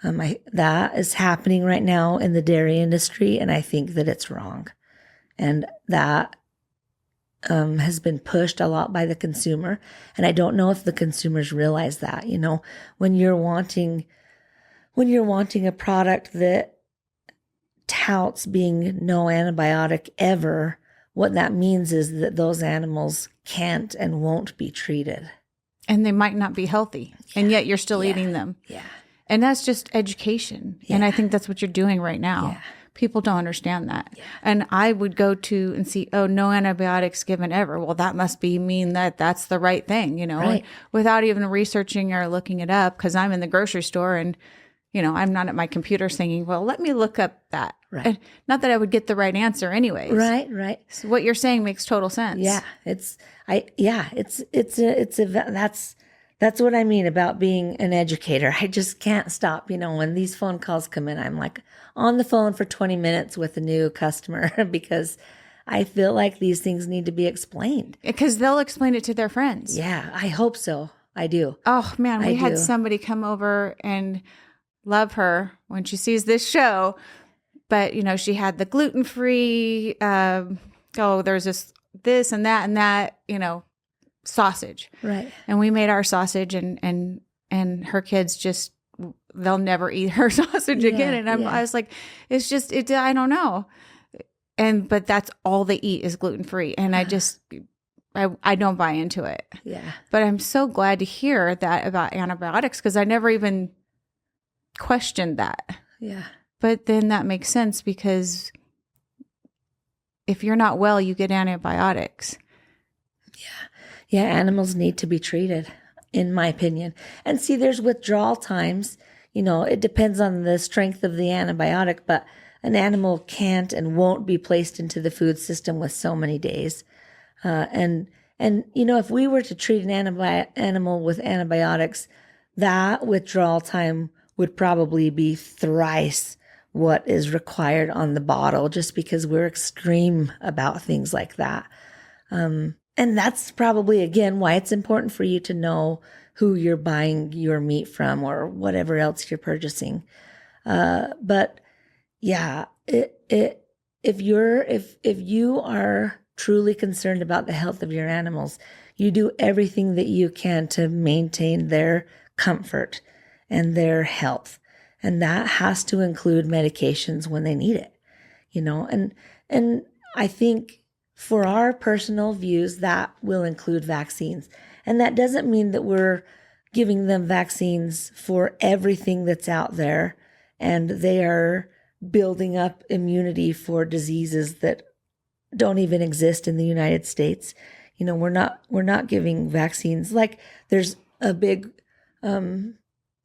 That is happening right now in the dairy industry, and I think that it's wrong. And that has been pushed a lot by the consumer. And I don't know if the consumers realize that, when you're wanting a product that touts being no antibiotic ever, what that means is that those animals can't and won't be treated. And they might not be healthy, and yet you're still eating them. Yeah. And that's just education. Yeah. And I think that's what you're doing right now. Yeah. People don't understand that. Yeah. And I would go to and see, no antibiotics given ever. Well, that must mean that that's the right thing, Right. without even researching or looking it up, because I'm in the grocery store and, I'm not at my computer saying, well, let me look up that. Right. And not that I would get the right answer anyways. Right. So what you're saying makes total sense. Yeah. That's what I mean about being an educator. I just can't stop. When these phone calls come in, I'm like on the phone for 20 minutes with a new customer because I feel like these things need to be explained. Because they'll explain it to their friends. Yeah, I hope so. I do. Oh man, we had do. somebody come over and love her when she sees this show. But, she had the gluten-free, there's this and that, sausage. Right. And we made our sausage and her kids just, they'll never eat her sausage again. And I was like, it's just, I don't know. But that's all they eat is gluten-free. And I don't buy into it. Yeah. But I'm so glad to hear that about antibiotics, because I never even questioned that. Yeah. But then that makes sense, because if you're not well, you get antibiotics. Yeah, animals need to be treated, in my opinion. And see, there's withdrawal times. It depends on the strength of the antibiotic, but an animal can't and won't be placed into the food system with so many days. And if we were to treat an animal with antibiotics, that withdrawal time would probably be thrice what is required on the bottle, just because we're extreme about things like that. And that's probably, again, why it's important for you to know who you're buying your meat from or whatever else you're purchasing. But yeah, if you are truly concerned about the health of your animals, you do everything that you can to maintain their comfort and their health. And that has to include medications when they need it, and I think for our personal views, that will include vaccines. And that doesn't mean that we're giving them vaccines for everything that's out there and they are building up immunity for diseases that don't even exist in the United States. We're not giving vaccines. Like there's a big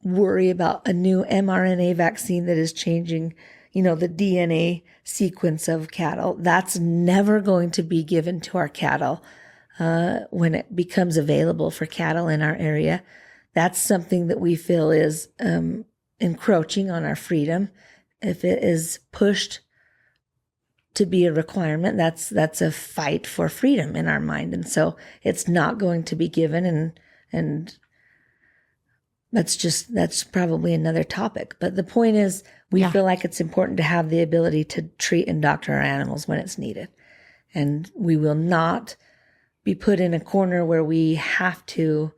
worry about a new mRNA vaccine that is changing, the DNA sequence of cattle. That's never going to be given to our cattle when it becomes available for cattle in our area. That's something that we feel is encroaching on our freedom. If it is pushed to be a requirement, that's a fight for freedom in our mind. And so it's not going to be given, and that's probably another topic. But the point is, we feel like it's important to have the ability to treat and doctor our animals when it's needed. And we will not be put in a corner where we have to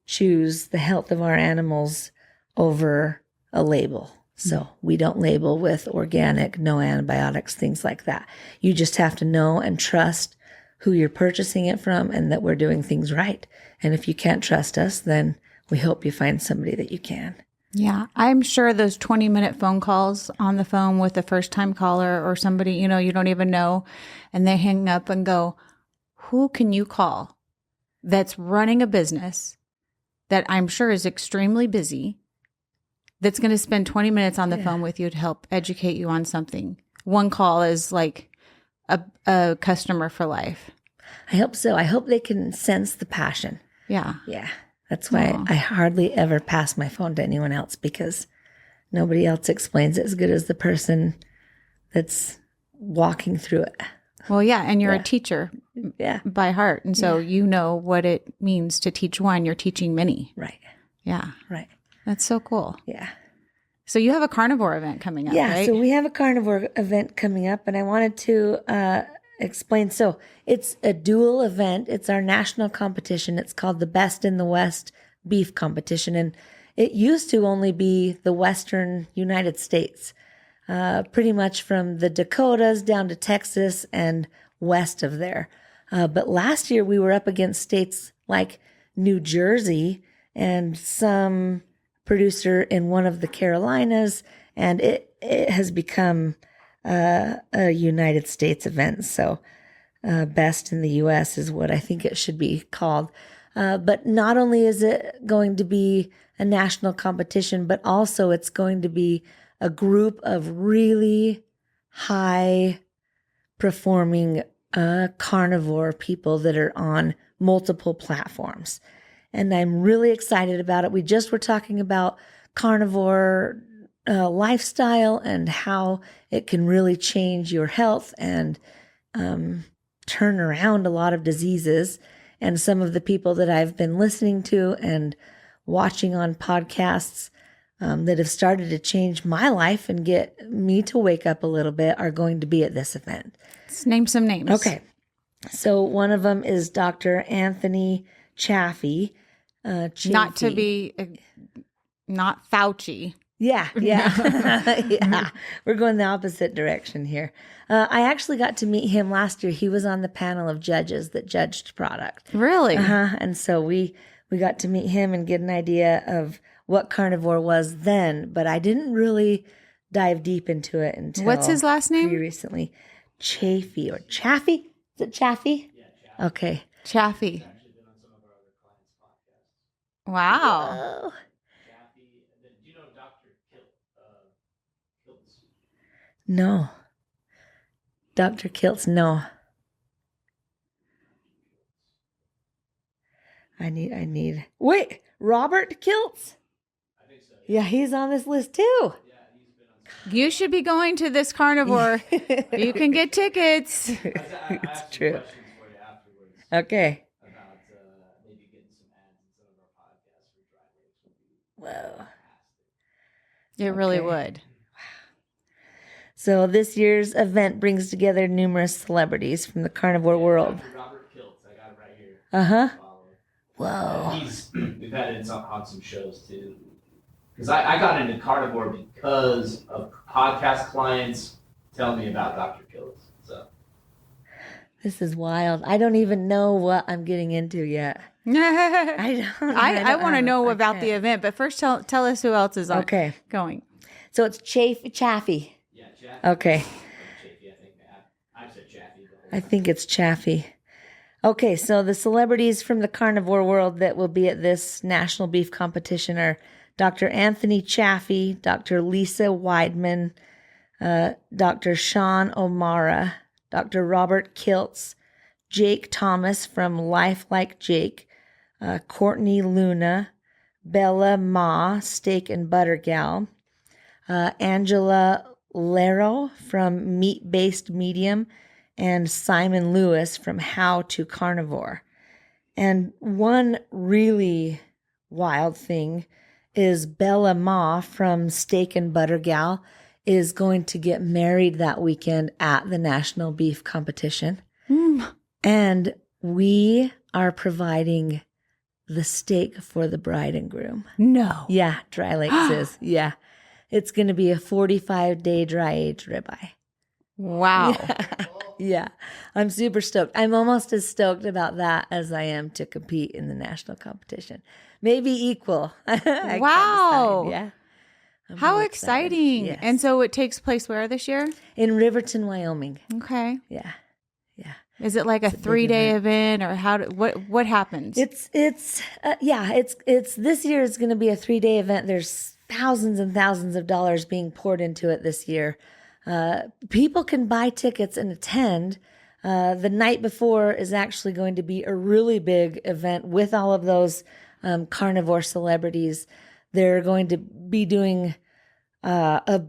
choose the health of our animals over a label. So we don't label with organic, no antibiotics, things like that. You just have to know and trust who you're purchasing it from and that we're doing things right. And if you can't trust us, then we hope you find somebody that you can. Yeah, I'm sure those 20-minute phone calls on the phone with a first-time caller or somebody, you don't even know, and they hang up and go, who can you call that's running a business that I'm sure is extremely busy, that's going to spend 20 minutes on the phone with you to help educate you on something? One call is like a customer for life. I hope so. I hope they can sense the passion. Yeah. Yeah. That's why I hardly ever pass my phone to anyone else, because nobody else explains it as good as the person that's walking through it. Well, yeah, and you're Yeah. a teacher Yeah. by heart, and so you know what it means to teach one. You're teaching many. Right. Yeah, Right. that's so cool. Yeah. So you have a carnivore event coming up, Yeah. right? So we have a carnivore event coming up, and I wanted to explain. So it's a dual event. It's our national competition. It's called the Best in the West Beef Competition, and it used to only be the Western United States, pretty much from the Dakotas down to Texas and west of there. But last year we were up against states like New Jersey and some producer in one of the Carolinas, and it has become a United States event. So best in the U.S. is what I think it should be called. But not only is it going to be a national competition, but also it's going to be a group of really high performing carnivore people that are on multiple platforms. And I'm really excited about it. We just were talking about carnivore lifestyle and how it can really change your health and turn around a lot of diseases. And some of the people that I've been listening to and watching on podcasts that have started to change my life and get me to wake up a little bit are going to be at this event. Let's name some names. Okay. So one of them is Dr. Anthony Chaffee. Not to be, not Fauci. Yeah. Yeah. We're going the opposite direction here. I actually got to meet him last year. He was on the panel of judges that judged product. Really? And so we got to meet him and get an idea of what carnivore was then, but I didn't really dive deep into it until What's his last name? pretty recently. Chaffee or Chaffee? Is it Chaffee? Yeah, Chaffee. Okay. Chaffee. Actually been on some of our other clients' podcasts. Wow. Oh. Chaffee, and then do you know Dr. Kiltz? No. Dr. Kiltz, no. I need. Wait, Robert Kiltz? I think so. Yeah, he's on this list too. Yeah, he's been on some. You should be going to this carnivore. You can get tickets. I have some true. questions for you afterwards Okay. about maybe getting some ads in some of our podcasts for dry lakes would be Whoa. fantastic. It really Okay. would. So this year's event brings together numerous celebrities from the carnivore world. Dr. Robert Kiltz, I got it right here. Uh-huh. Follow. Whoa. We've had it on some shows too. Because I got into carnivore because of podcast clients telling me about Dr. Kiltz. So This is wild. I don't even know what I'm getting into yet. I I want to know about the event, but first tell us who else is on Okay. going. So it's Chaffee. yeah, Chaffee. Okay. Chaffee, I think. I've said Chaffee the whole I time. think it's Chaffee. Okay, so the celebrities from the carnivore world that will be at this national beef competition are Dr. Anthony Chaffee, Dr. Lisa Weidman, Dr. Sean O'Mara, Dr. Robert Kiltz, Jake Thomas from Life Like Jake, Courtney Luna, Bella Ma, Steak and Butter Gal, Angela Lero from Meat Based Medium, and Simon Lewis from How to Carnivore. And one really wild thing is Bella Ma from Steak and Butter Gal is going to get married that weekend at the National Beef Competition. And we are providing the steak for the bride and groom. No. Yeah, Dry Lakes is. Yeah. It's going to be a 45-day dry aged ribeye. Wow. Yeah, I'm super stoked. I'm almost as stoked about that as I am to compete in the national competition. Maybe equal. I can't Wow. decide. Yeah. I'm How really exciting. Yes. And so it takes place where this year? In Riverton, Wyoming. Okay. Yeah. Yeah. Is it like a big 3-day event or what happens? It's this year is going to be a 3-day event. There's thousands and thousands of dollars being poured into it this year. People can buy tickets and attend. The night before is actually going to be a really big event with all of those carnivore celebrities. They're going to be doing a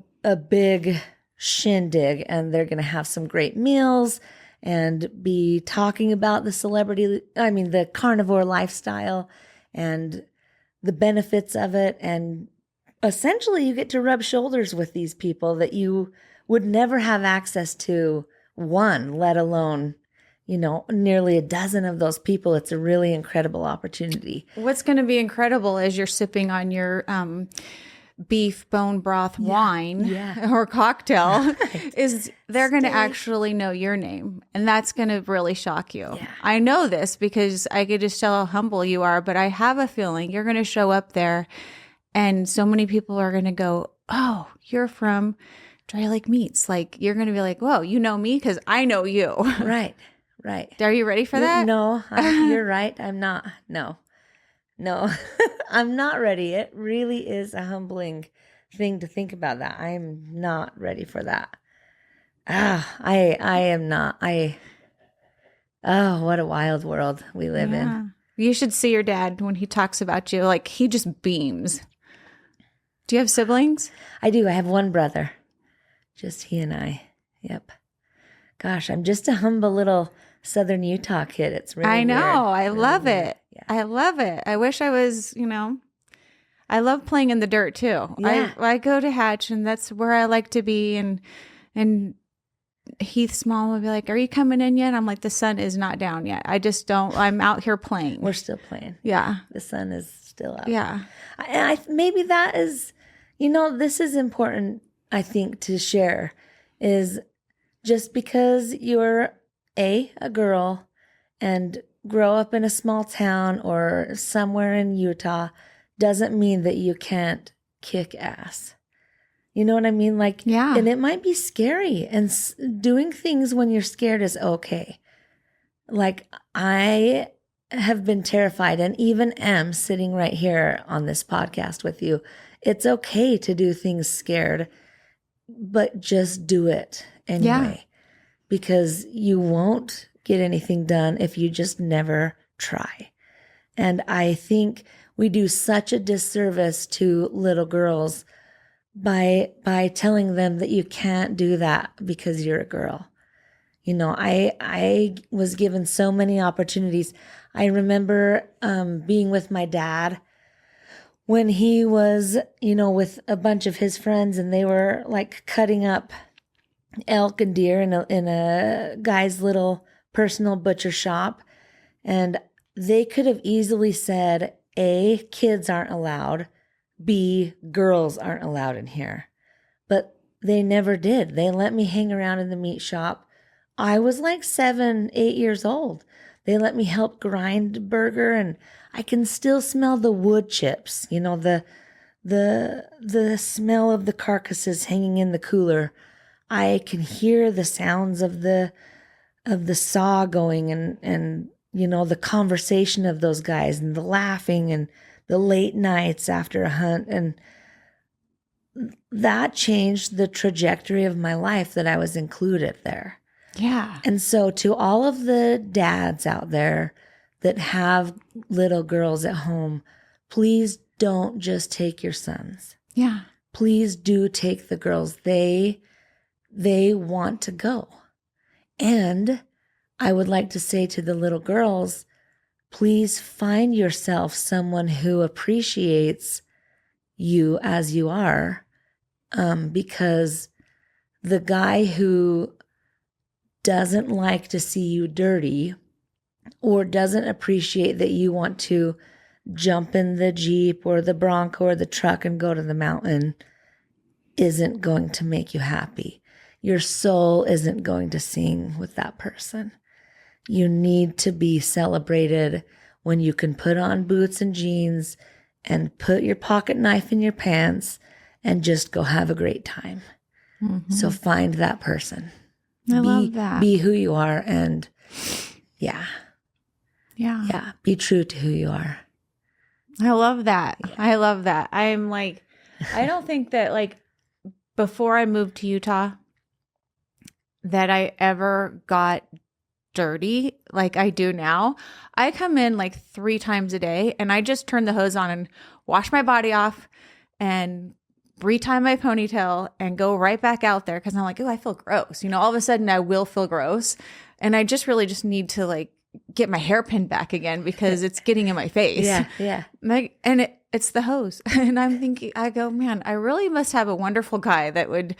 big shindig, and they're going to have some great meals and be talking about the carnivore lifestyle and the benefits of it. And essentially you get to rub shoulders with these people that you would never have access to, one, let alone, nearly a dozen of those people. It's a really incredible opportunity. What's going to be incredible is you're sipping on your beef bone broth wine or cocktail is they're going to actually know your name. And that's going to really shock you. Yeah. I know this because I could just tell how humble you are, but I have a feeling you're going to show up there and so many people are going to go, oh, you're from Dry Lake Meats. Like you're going to be like, whoa, you know me because I know you. Right. Are you ready for that? No, you're right. I'm not. No, I'm not ready. It really is a humbling thing to think about that. I'm not ready for that. I am not. What a wild world we live in. You should see your dad when he talks about you. Like he just beams. Do you have siblings? I do. I have one brother. Just he and I. Yep. Gosh, I'm just a humble little Southern Utah kid. It's really I know. Weird. I really love weird. it. Yeah. I love it. I wish I was, I love playing in the dirt too. Yeah. I go to Hatch and that's where I like to be. And Heath Small will be like, are you coming in yet? I'm like, the sun is not down yet. I'm out here playing. We're still playing. Yeah. The sun is still up. Yeah. I maybe that is, this is important, I think, to share is just because you're a girl and grow up in a small town or somewhere in Utah doesn't mean that you can't kick ass. You know what I mean? Like, yeah. And it might be scary, and doing things when you're scared is okay. Like I have been terrified and even am sitting right here on this podcast with you. It's okay to do things scared, but just do it anyway. Yeah. Because you won't get anything done if you just never try. And I think we do such a disservice to little girls by telling them that you can't do that because you're a girl. I was given so many opportunities. I remember being with my dad when he was, with a bunch of his friends, and they were like cutting up elk and deer in a guy's little personal butcher shop. And they could have easily said, A, kids aren't allowed, B, girls aren't allowed in here. But they never did. They let me hang around in the meat shop. I was like 7, 8 years old. They let me help grind burger, and I can still smell the wood chips, the smell of the carcasses hanging in the cooler. I can hear the sounds of the saw going and the conversation of those guys and the laughing and the late nights after a hunt. And that changed the trajectory of my life that I was included there. Yeah. And so to all of the dads out there that have little girls at home, please don't just take your sons. Yeah. Please do take the girls. They want to go. And I would like to say to the little girls, please find yourself someone who appreciates you as you are, because the guy who doesn't like to see you dirty or doesn't appreciate that you want to jump in the Jeep or the Bronco or the truck and go to the mountain isn't going to make you happy. Your soul isn't going to sing with that person. You need to be celebrated when you can put on boots and jeans and put your pocket knife in your pants and just go have a great time. Mm-hmm. So find that person. I love that. Be who you are, and yeah, be true to who you are. I love that. Yeah. I love that. I'm like, I don't think that like before I moved to Utah that I ever got dirty like I do now. I come in like 3 times a day and I just turn the hose on and wash my body off and retie my ponytail and go right back out there because I'm like, oh, I feel gross. All of a sudden I will feel gross. And I just really just need to like get my hairpin back again because it's getting in my face. Yeah. Yeah. Like, and it's the hose. And I'm thinking, I go, man, I really must have a wonderful guy that would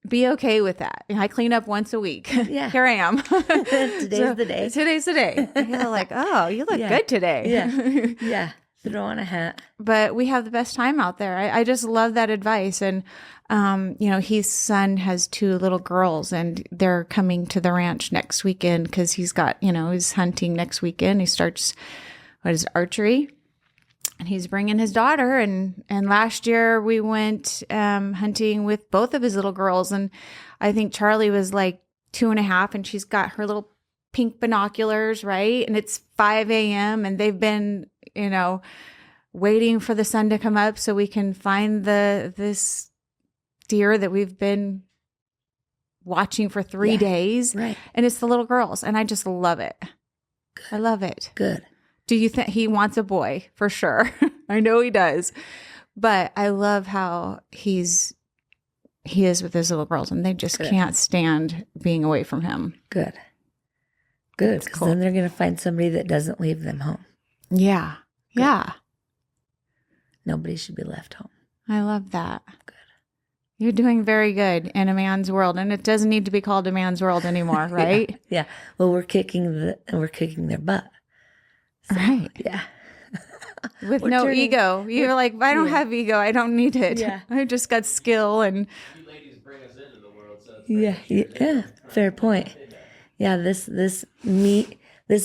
be okay with that. And I clean up once a week. Yeah. Here I am. Today's the day. Today's the day. You're like, oh, you look good today. Yeah. Yeah. Throw on a hat. But we have the best time out there. I just love that advice. And, his son has 2 little girls and they're coming to the ranch next weekend because he's got, he's hunting next weekend. He starts, archery. And he's bringing his daughter. And last year we went hunting with both of his little girls. And I think Charlie was like 2.5 and she's got her little pink binoculars, right? And it's 5 a.m. and they've been, waiting for the sun to come up so we can find this deer that we've been watching for 3 days. Right. And it's the little girls. And I just love it. Good. I love it. Good. Do you think he wants a boy? For sure. I know he does. But I love how he is with his little girls and they just can't stand being away from him. Good. Because cool. Then they're going to find somebody that doesn't leave them home. Yeah. Good. Yeah. Nobody should be left home. I love that. Good. You're doing very good in a man's world, and it doesn't need to be called a man's world anymore, right? Yeah. Well, we're kicking their butt. So, right. Yeah. With no ego. You're like, I don't have ego. I don't need it. Yeah. I just got skill and. You ladies bring us into the world, so Yeah. Fair point. Yeah. This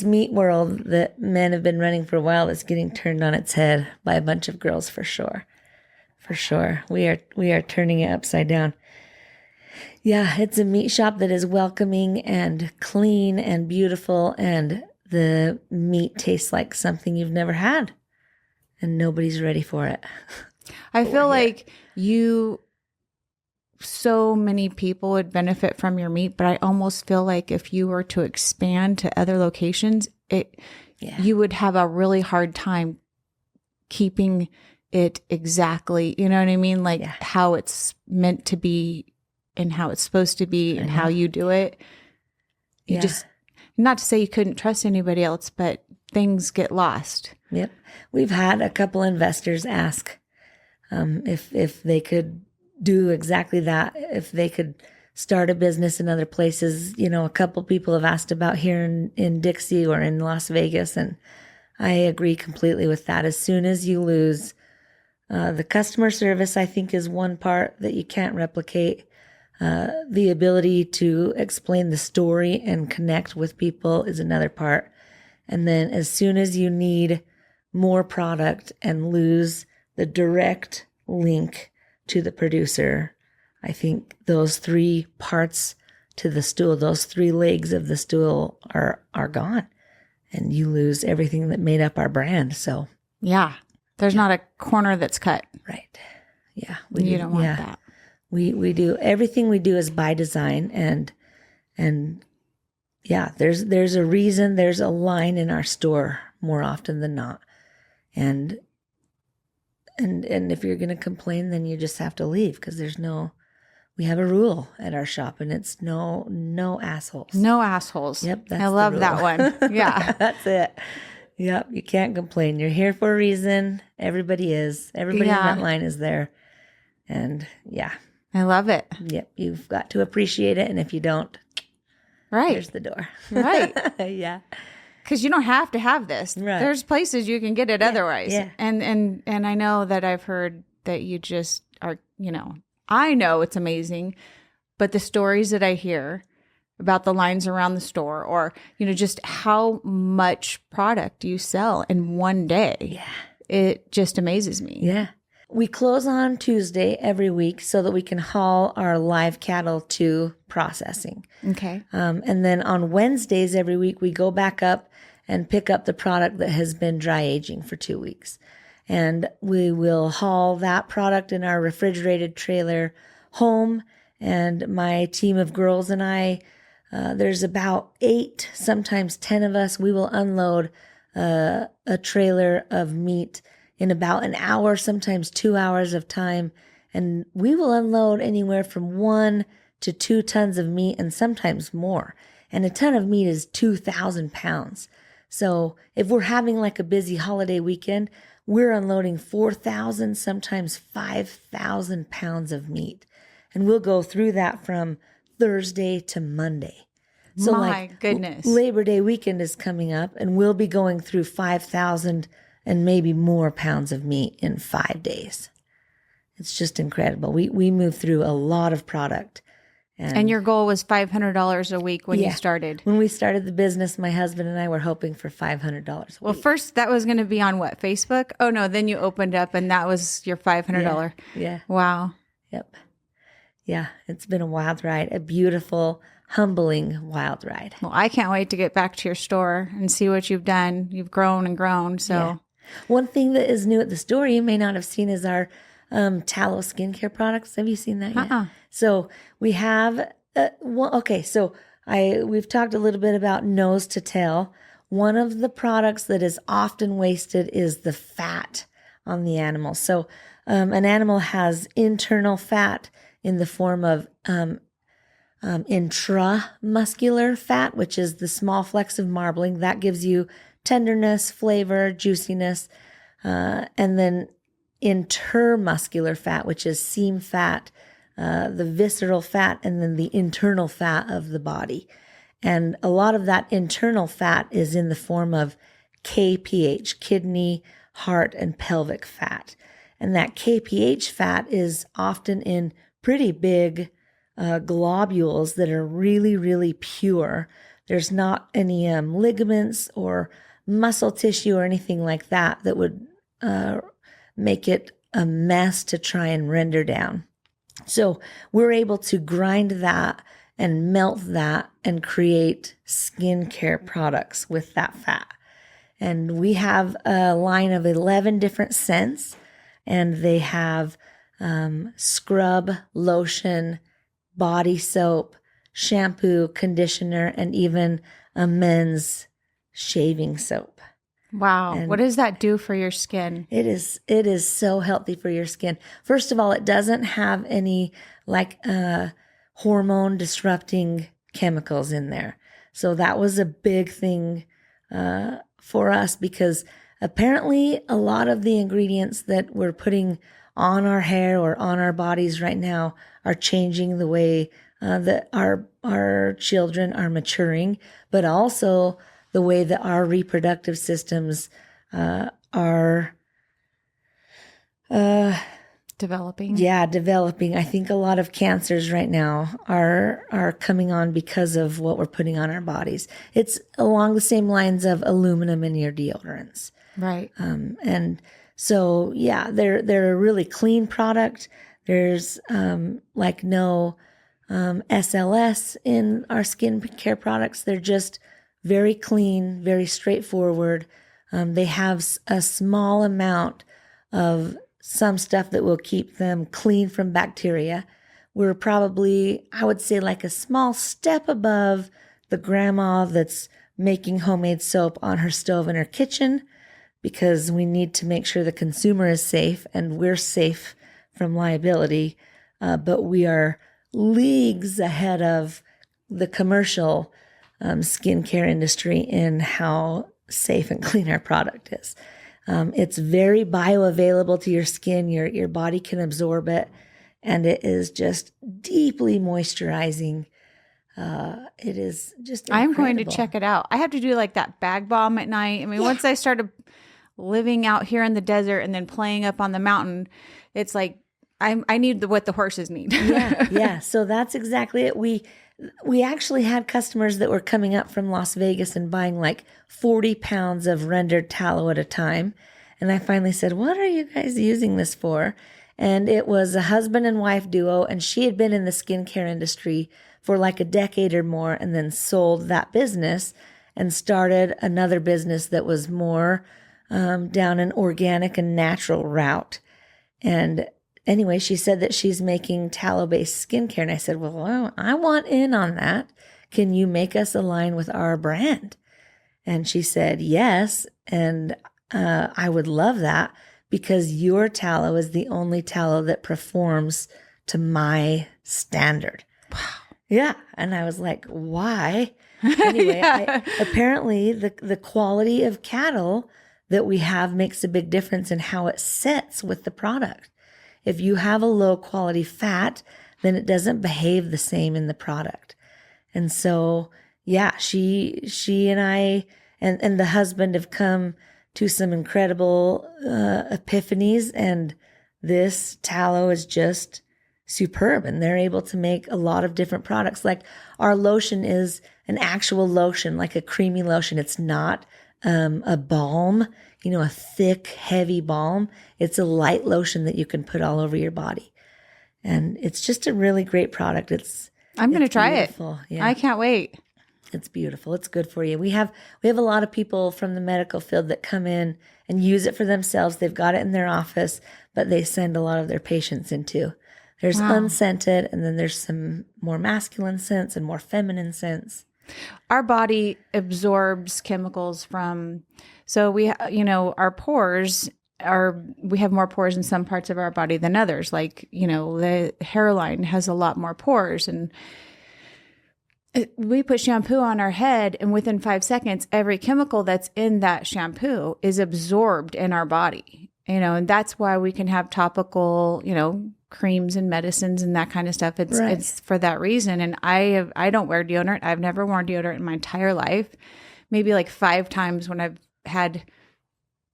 meat world that men have been running for a while is getting turned on its head by a bunch of girls for sure. For sure. We are turning it upside down. Yeah, it's a meat shop that is welcoming and clean and beautiful, and the meat tastes like something you've never had, and nobody's ready for it. I feel like so many people would benefit from your meat, but I almost feel like if you were to expand to other locations, you would have a really hard time keeping it exactly, you know what I mean? Like how it's meant to be and how it's supposed to be and how you do it. You just, not to say you couldn't trust anybody else, but things get lost. Yep. We've had a couple investors ask if they could do exactly that, if they could start a business in other places. A couple people have asked about here in Dixie or in Las Vegas, and I agree completely with that. As soon as you lose the customer service, I think, is one part that you can't replicate. The ability to explain the story and connect with people is another part. And then as soon as you need more product and lose the direct link to the producer, I think those 3 parts to the stool, those 3 legs of the stool are gone, and you lose everything that made up our brand. So yeah, there's not a corner that's cut. Right. Yeah. You don't want that. We do everything we do is by design, and yeah, there's a reason, there's a line in our store more often than not. And if you're going to complain, then you just have to leave, because we have a rule at our shop, and it's no assholes. No assholes. Yep. I love that one. Yeah. That's it. Yep. You can't complain. You're here for a reason. Everybody is. Everybody in that line is there. And yeah. I love it. Yep. You've got to appreciate it. And if you don't, there's the door. Right. Yeah. Because you don't have to have this. Right. There's places you can get it otherwise. Yeah. And I know that I've heard that you just are, I know it's amazing, but the stories that I hear about the lines around the store, or, just how much product you sell in one day, it just amazes me. Yeah. We close on Tuesday every week so that we can haul our live cattle to processing. Okay. And then on Wednesdays every week, we go back up and pick up the product that has been dry aging for 2 weeks. And we will haul that product in our refrigerated trailer home. And my team of girls and I, there's about 8, sometimes 10 of us, we will unload a trailer of meat in about an hour, sometimes 2 hours of time. And we will unload anywhere from 1 to 2 tons of meat, and sometimes more. and a ton of meat is 2,000 pounds. So if we're having like a busy holiday weekend, we're unloading 4,000, sometimes 5,000 pounds of meat. And we'll go through that from Thursday to Monday. So My goodness. Labor Day weekend is coming up, and we'll be going through 5,000 and maybe more pounds of meat in 5 days. It's just incredible. We move through a lot of product. And your goal was $500 a week when you started. When we started the business, my husband and I were hoping for $500 a week. Well, first that was going to be on what, Facebook? Oh no, then you opened up and that was your $500. Yeah. Wow. Yep. Yeah, it's been a wild ride, a beautiful, humbling wild ride. Well, I can't wait to get back to your store and see what you've done. You've grown and grown. So Yeah. One thing that is new at the store you may not have seen is our tallow skincare products. Have you seen that yet? So we have, we've talked a little bit about nose to tail. One of the products that is often wasted is the fat on the animal. So an animal has internal fat in the form of intramuscular fat, which is the small flecks of marbling. That gives you tenderness, flavor, juiciness, and then intermuscular fat, which is seam fat, the visceral fat, and then the internal fat of the body. And a lot of that internal fat is in the form of KPH, kidney, heart, and pelvic fat. And that KPH fat is often in pretty big globules that are really, really pure. There's not any ligaments or muscle tissue or anything like that that would make it a mess to try and render down. So we're able to grind that and melt that and create skincare products with that fat. And we have a line of 11 different scents, and they have scrub, lotion, body soap, shampoo, conditioner, and even a men's shaving soap. wow. And What does that do for your skin? It is so healthy for your skin. First of all, it doesn't have any hormone disrupting chemicals in there. So that was a big thing for us, because apparently a lot of the ingredients that we're putting on our hair or on our bodies right now are changing the way that our children are maturing, but also the way that our reproductive systems are Developing. Yeah, developing. I think a lot of cancers right now are coming on because of what we're putting on our bodies. It's along the same lines of aluminum in your deodorants. Right. And so, yeah, they're a really clean product. There's no SLS in our skincare products. They're just very clean, very straightforward. They have a small amount of some stuff that will keep them clean from bacteria. We're probably, I would say, like a small step above the grandma that's making homemade soap on her stove in her kitchen, because we need to make sure the consumer is safe and we're safe from liability. But we are leagues ahead of the commercial skincare industry in how safe and clean our product is. It's very bioavailable to your skin. Your body can absorb it, and it is just deeply moisturizing. It is just incredible. I'm going to check it out. I have to do like that bag bomb at night. I mean, once I started living out here in the desert and then playing up on the mountain, it's like I need what the horses need. Yeah. So that's exactly it. We actually had customers that were coming up from Las Vegas and buying like 40 pounds of rendered tallow at a time. And I finally said, "What are you guys using this for?" And it was a husband and wife duo, and she had been in the skincare industry for like a decade or more, and then sold that business and started another business that was more down an organic and natural route. And anyway, she said that she's making tallow-based skincare. And I said, well, I want in on that. Can you make us align with our brand? And she said, yes. And I would love that, because your tallow is the only tallow that performs to my standard. Wow. Yeah. And I was like, why? Anyway, Yeah. apparently the quality of cattle that we have makes a big difference in how it sets with the product. If you have a low quality fat, then it doesn't behave the same in the product. And so, yeah, she and I and the husband have come to some incredible epiphanies, and this tallow is just superb, and they're able to make a lot of different products. Like our lotion is an actual lotion, like a creamy lotion. It's not a balm, a thick, heavy balm. It's a light lotion that you can put all over your body. And it's just a really great product. I'm going to try beautiful. it. Yeah. I can't wait. It's beautiful. It's good for you. We have a lot of people from the medical field that come in and use it for themselves. They've got it in their office, but they send a lot of their patients in too. There's unscented, and then there's some more masculine scents and more feminine scents. Our body absorbs chemicals so we, our pores we have more pores in some parts of our body than others. Like, the hairline has a lot more pores, and we put shampoo on our head, and within 5 seconds, every chemical that's in that shampoo is absorbed in our body, and that's why we can have topical, creams and medicines and that kind of stuff. It's for that reason. And I don't wear deodorant. I've never worn deodorant in my entire life. Maybe like 5 times when I've had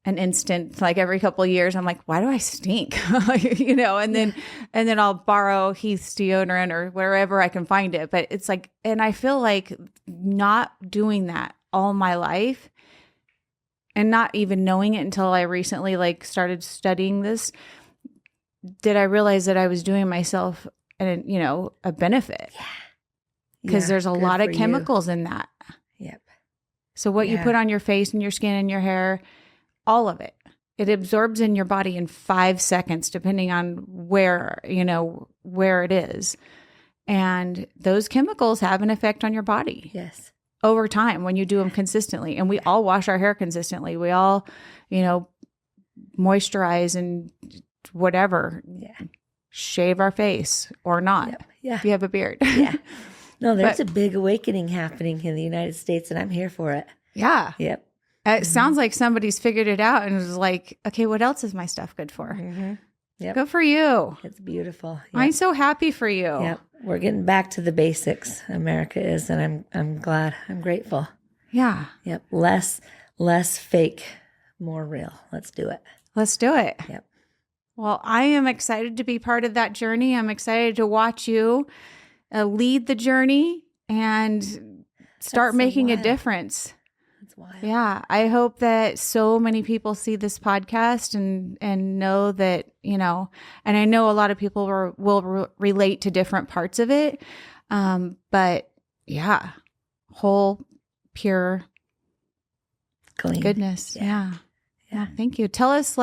an instant, like every couple of years, I'm like, why do I stink? And then I'll borrow Heath's deodorant or wherever I can find it. But it's like, and I feel like not doing that all my life and not even knowing it until I recently started studying this, did I realize that I was doing myself a benefit? Yeah. Because there's a lot of chemicals in that. Yep. So what you put on your face and your skin and your hair, all of it, it absorbs in your body in 5 seconds, depending on where it is. And those chemicals have an effect on your body. Yes. Over time when you do them consistently. And we all wash our hair consistently. We all, moisturize and whatever. Yeah. Shave our face or not. Yep. Yeah. If you have a beard. Yeah. No, there's a big awakening happening in the United States, and I'm here for it. Yeah. Yep. It sounds like somebody's figured it out and was like, okay, what else is my stuff good for? Mm-hmm. Yep. Good for you. It's beautiful. Yep. I'm so happy for you. Yep. We're getting back to the basics. America is, and I'm glad. I'm grateful. Yeah. Yep. Less fake, more real. Let's do it. Let's do it. Yep. Well, I am excited to be part of that journey. I'm excited to watch you lead the journey and start making a difference. That's wild. Yeah. I hope that so many people see this podcast and know that, and I know a lot of people will relate to different parts of it. But yeah, whole, pure, clean goodness. Yeah. Thank you. Tell us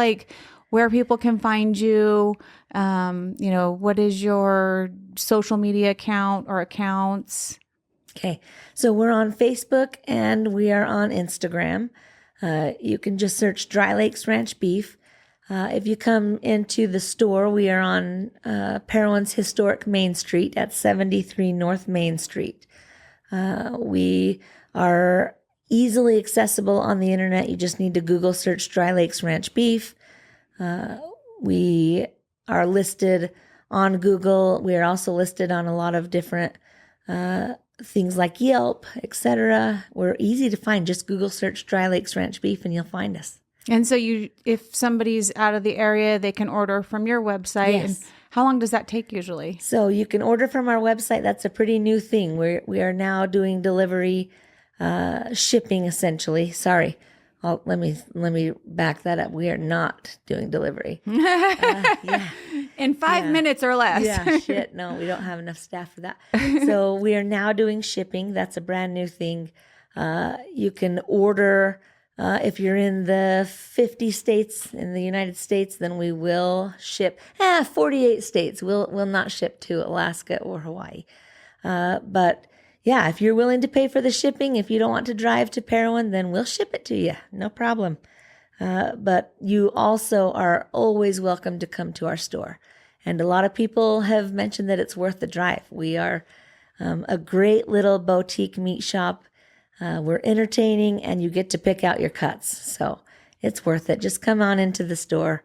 where people can find you. What is your social media account or accounts? Okay. So we're on Facebook and we are on Instagram. You can just search Dry Lakes Ranch Beef. If you come into the store, we are on Parowan's Historic Main Street at 73 North Main Street. We are easily accessible on the internet. You just need to Google search Dry Lakes Ranch Beef. We are listed on Google. We are also listed on a lot of different things like Yelp, etc. We're easy to find. Just Google search Dry Lakes Ranch Beef and you'll find us. And so if somebody's out of the area, they can order from your website. Yes. And how long does that take usually? So you can order from our website. That's a pretty new thing. We are now doing delivery, shipping essentially. Sorry. Let me back that up. We are not doing delivery. Yeah. In 5 minutes or less. Yeah, shit. No, we don't have enough staff for that. So we are now doing shipping. That's a brand new thing. You can order, if you're in the 50 states in the United States, then we will ship. 48 states. We'll not ship to Alaska or Hawaii. But yeah, if you're willing to pay for the shipping, if you don't want to drive to Parowan, then we'll ship it to you. No problem. But you also are always welcome to come to our store. And a lot of people have mentioned that it's worth the drive. We are a great little boutique meat shop. We're entertaining, and you get to pick out your cuts. So it's worth it. Just come on into the store.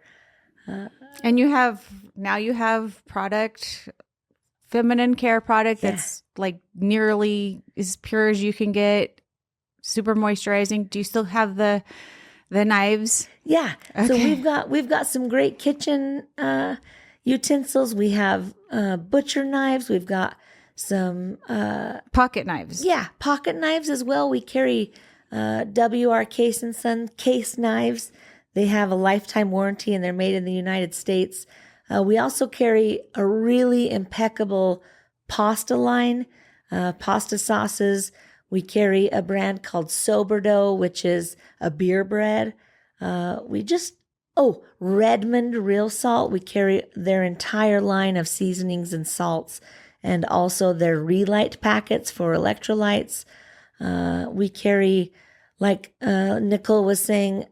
And you have product, feminine care product that's like nearly as pure as you can get, super moisturizing. Do you still have the knives? Yeah. Okay. So we've got some great kitchen utensils. We have butcher knives. We've got some Pocket knives. Yeah, pocket knives as well. We carry WR Case and Son case knives. They have a lifetime warranty and they're made in the United States. We also carry a really impeccable pasta line, pasta sauces. We carry a brand called Soberdough, which is a beer bread. Redmond Real Salt. We carry their entire line of seasonings and salts, and also their Relight packets for electrolytes. We carry, like Nicole was saying,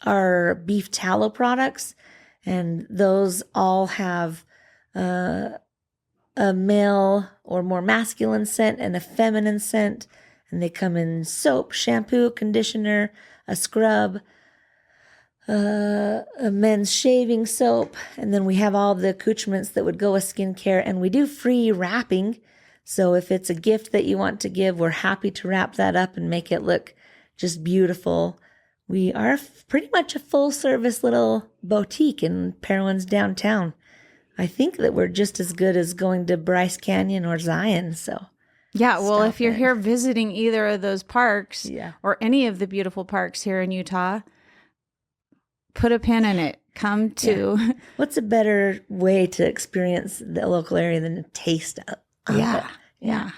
our beef tallow products, and those all have a male or more masculine scent and a feminine scent, and they come in soap, shampoo, conditioner, a scrub, a men's shaving soap, and then we have all the accoutrements that would go with skincare, and we do free wrapping. So if it's a gift that you want to give, we're happy to wrap that up and make it look just beautiful. We are pretty much a full service little boutique in Parowan's downtown. I think that we're just as good as going to Bryce Canyon or Zion. So yeah, well, stop if you're in. here visiting either of those parks Yeah. or any of the beautiful parks here in Utah, put a pin in it. Come to. What's a better way to experience the local area than to taste of it? Yeah.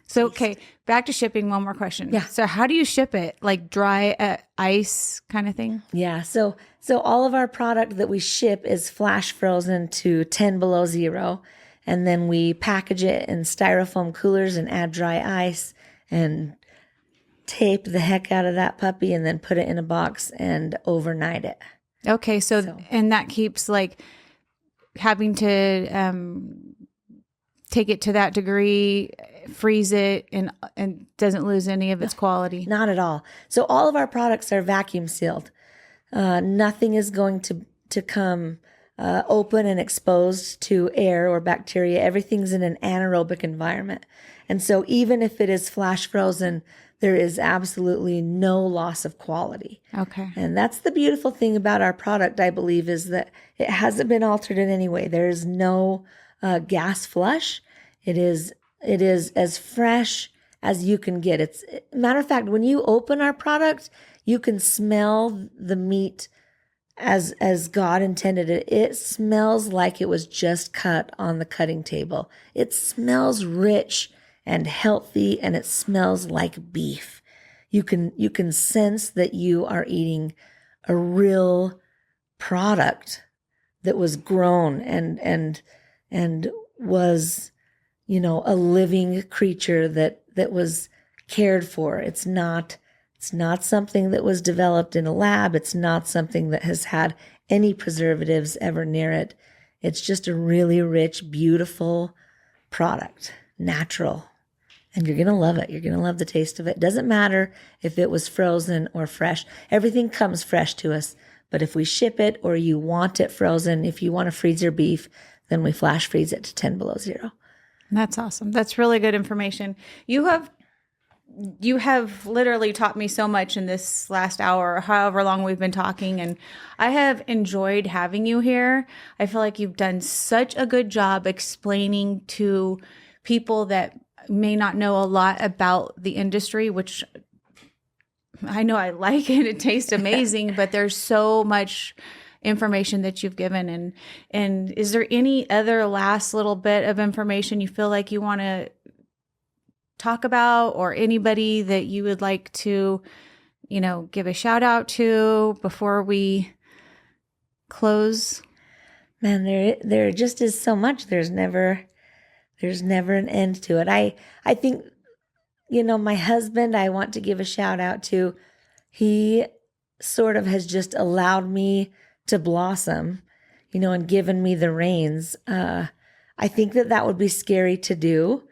So, okay, back to shipping. One more question. Yeah. So how do you ship it? Like dry ice kind of thing? Yeah. So all of our product that we ship is flash frozen to 10 below zero. And then we package it in styrofoam coolers and add dry ice and tape the heck out of that puppy and then put it in a box and overnight it. Okay. So and that keeps like having to take it to that degree, freeze it, and doesn't lose any of its quality. Not at all. So all of our products are vacuum sealed. Nothing is going to come open and exposed to air or bacteria. Everything's in an anaerobic environment. And so even if it is flash frozen, there is absolutely no loss of quality. Okay. And that's the beautiful thing about our product, I believe, is that it hasn't been altered in any way. There is no gas flush. It is as fresh as you can get. It's matter of fact, when you open our product, you can smell the meat as God intended it. It smells like it was just cut on the cutting table. It smells rich and healthy, and it smells like beef. You can sense that you are eating a real product that was grown and was, a living creature that was cared for. It's not something that was developed in a lab. It's not something that has had any preservatives ever near it. It's just a really rich, beautiful product, natural. And you're going to love it. You're going to love the taste of it. Doesn't matter if it was frozen or fresh. Everything comes fresh to us. But if we ship it or you want it frozen, if you want to freeze your beef, then we flash freeze it to 10 below zero. That's awesome. That's really good information. You have literally taught me so much in this last hour, or however long we've been talking, and I have enjoyed having you here. I feel like you've done such a good job explaining to people that may not know a lot about the industry, which I know I like it. It tastes amazing, but there's so much information that you've given. And is there any other last little bit of information you feel like you want to talk about, or anybody that you would like to, give a shout out to before we close? Man, there just is so much. There's never an end to it. I think, my husband, I want to give a shout out to. He sort of has just allowed me to blossom, and given me the reins. I think that would be scary to do.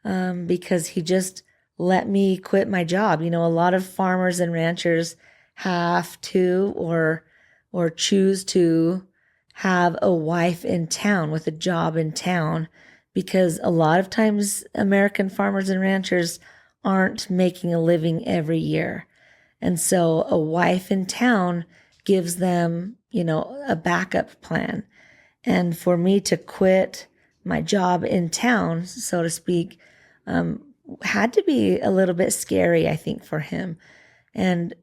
because he just let me quit my job. A lot of farmers and ranchers have to or choose to have a wife in town with a job in town, because a lot of times American farmers and ranchers aren't making a living every year. And so a wife in town gives them, a backup plan. And for me to quit my job in town, so to speak, had to be a little bit scary, I think, for him. And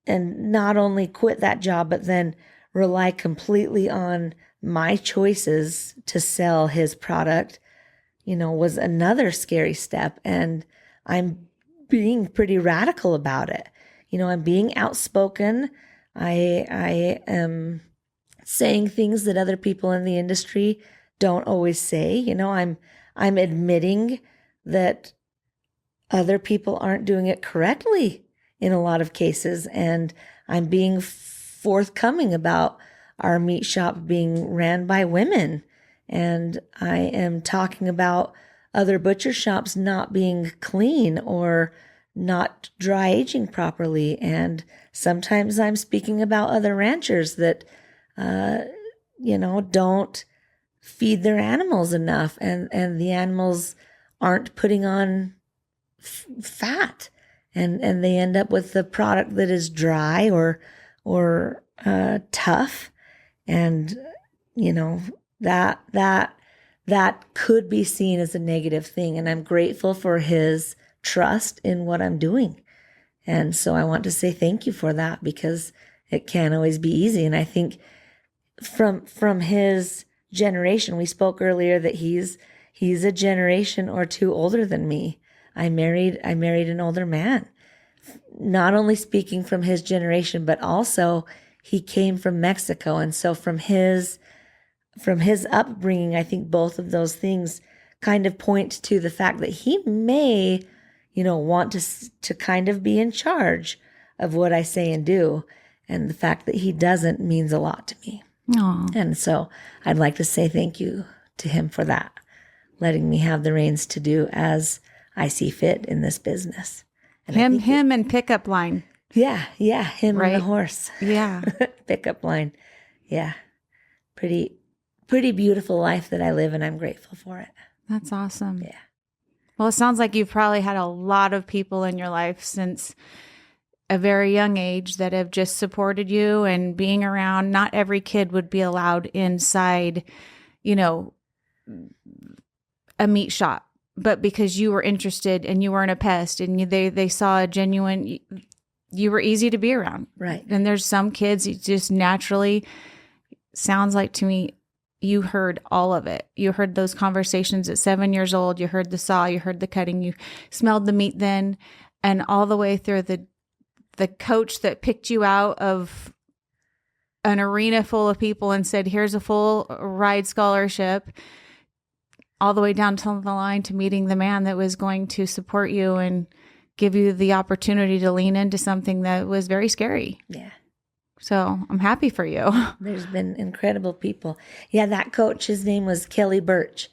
not only quit that job, but then rely completely on my choices to sell his product, was another scary step. And I'm being pretty radical about it. I'm being outspoken. I am saying things that other people in the industry don't always say. I'm admitting that other people aren't doing it correctly in a lot of cases. And I'm being forthcoming about our meat shop being ran by women. And I am talking about other butcher shops not being clean or not dry aging properly. And sometimes I'm speaking about other ranchers that, don't feed their animals enough, and the animals aren't putting on fat, and they end up with the product that is dry or tough. And, that could be seen as a negative thing. And I'm grateful for his trust in what I'm doing. And so I want to say thank you for that, because it can't always be easy. And I think from his generation, we spoke earlier that he's a generation or two older than me. I married an older man, not only speaking from his generation, but also he came from Mexico. And so from his upbringing, I think both of those things kind of point to the fact that he may, want to kind of be in charge of what I say and do. And the fact that he doesn't means a lot to me. Aww. And so I'd like to say thank you to him for that, letting me have the reins to do as I see fit in this business. And him and pickup line. Yeah. Him Right? and the horse. Yeah. Pickup line. Yeah. Pretty beautiful life that I live, and I'm grateful for it. That's awesome. Yeah. Well, it sounds like you've probably had a lot of people in your life since a very young age that have just supported you and being around. Not every kid would be allowed inside, a meat shop, but because you were interested and you weren't a pest and they saw a genuine, you were easy to be around. Right. And there's some kids, it just naturally sounds like to me, you heard all of it. You heard those conversations at 7 years old. You heard the saw, you heard the cutting, you smelled the meat then, and all the way through the coach that picked you out of an arena full of people and said, here's a full ride scholarship, all the way down to the line to meeting the man that was going to support you and give you the opportunity to lean into something that was very scary. Yeah. So I'm happy for you. There's been incredible people. Yeah, that coach, his name was Kelly Birch,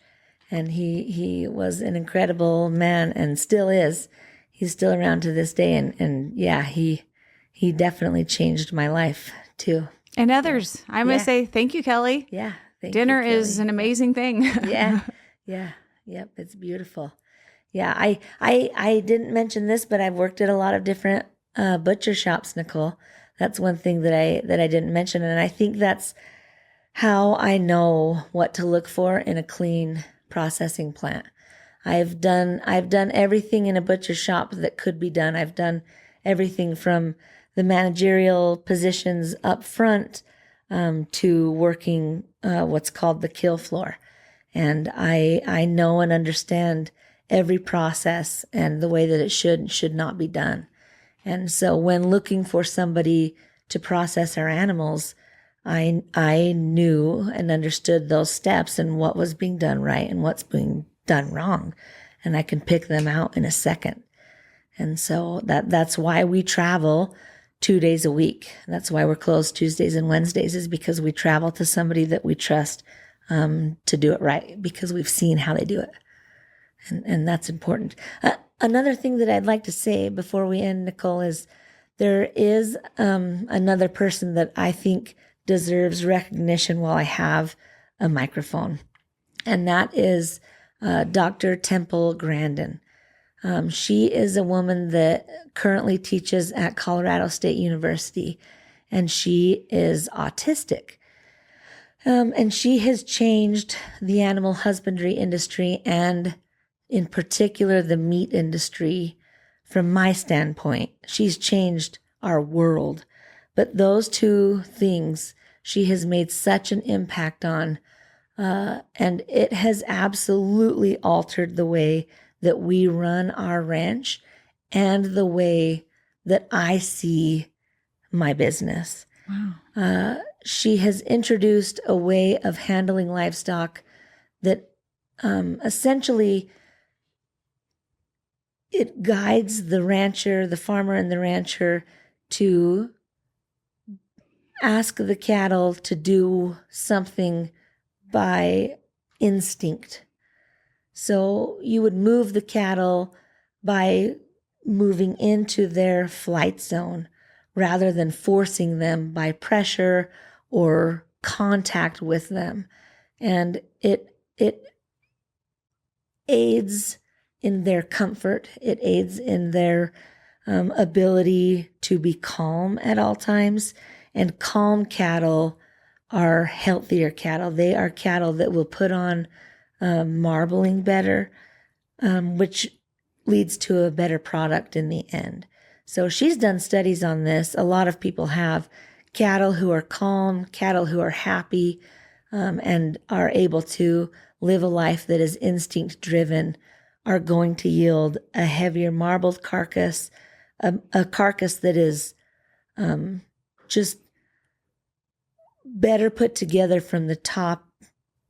and he was an incredible man and still is. He's still around to this day, and yeah, he definitely changed my life too. And others. I must say thank you, Kelly. Yeah. Dinner is an amazing thing. Yeah. Yep, it's beautiful. Yeah, I didn't mention this, but I've worked at a lot of different butcher shops, Nicole. That's one thing that I didn't mention, and I think that's how I know what to look for in a clean processing plant. I've done everything in a butcher shop that could be done. I've done everything from the managerial positions up front to working what's called the kill floor. And I know and understand every process and the way that it should and should not be done. And so when looking for somebody to process our animals, I knew and understood those steps and what was being done right and what's being done wrong. And I can pick them out in a second. And so that's why we travel 2 days a week. That's why we're closed Tuesdays and Wednesdays, is because we travel to somebody that we trust to do it right, because we've seen how they do it. And that's important. Another thing that I'd like to say before we end, Nicole, is there is another person that I think deserves recognition while I have a microphone, and that is Dr. Temple Grandin. She is a woman that currently teaches at Colorado State University, and she is autistic. And she has changed the animal husbandry industry, and in particular the meat industry. From my standpoint, she's changed our world. But those two things she has made such an impact on, and it has absolutely altered the way that we run our ranch and the way that I see my business. Wow. She has introduced a way of handling livestock that essentially it guides the rancher, the farmer and the rancher to ask the cattle to do something by instinct. So you would move the cattle by moving into their flight zone rather than forcing them by pressure or contact with them. And it aids in their comfort. It aids in their ability to be calm at all times. And calm cattle are healthier cattle. They are cattle that will put on marbling better, which leads to a better product in the end. So she's done studies on this. A lot of people have cattle who are calm, cattle who are happy, and are able to live a life that is instinct driven, are going to yield a heavier marbled carcass, a carcass that is just better put together from the top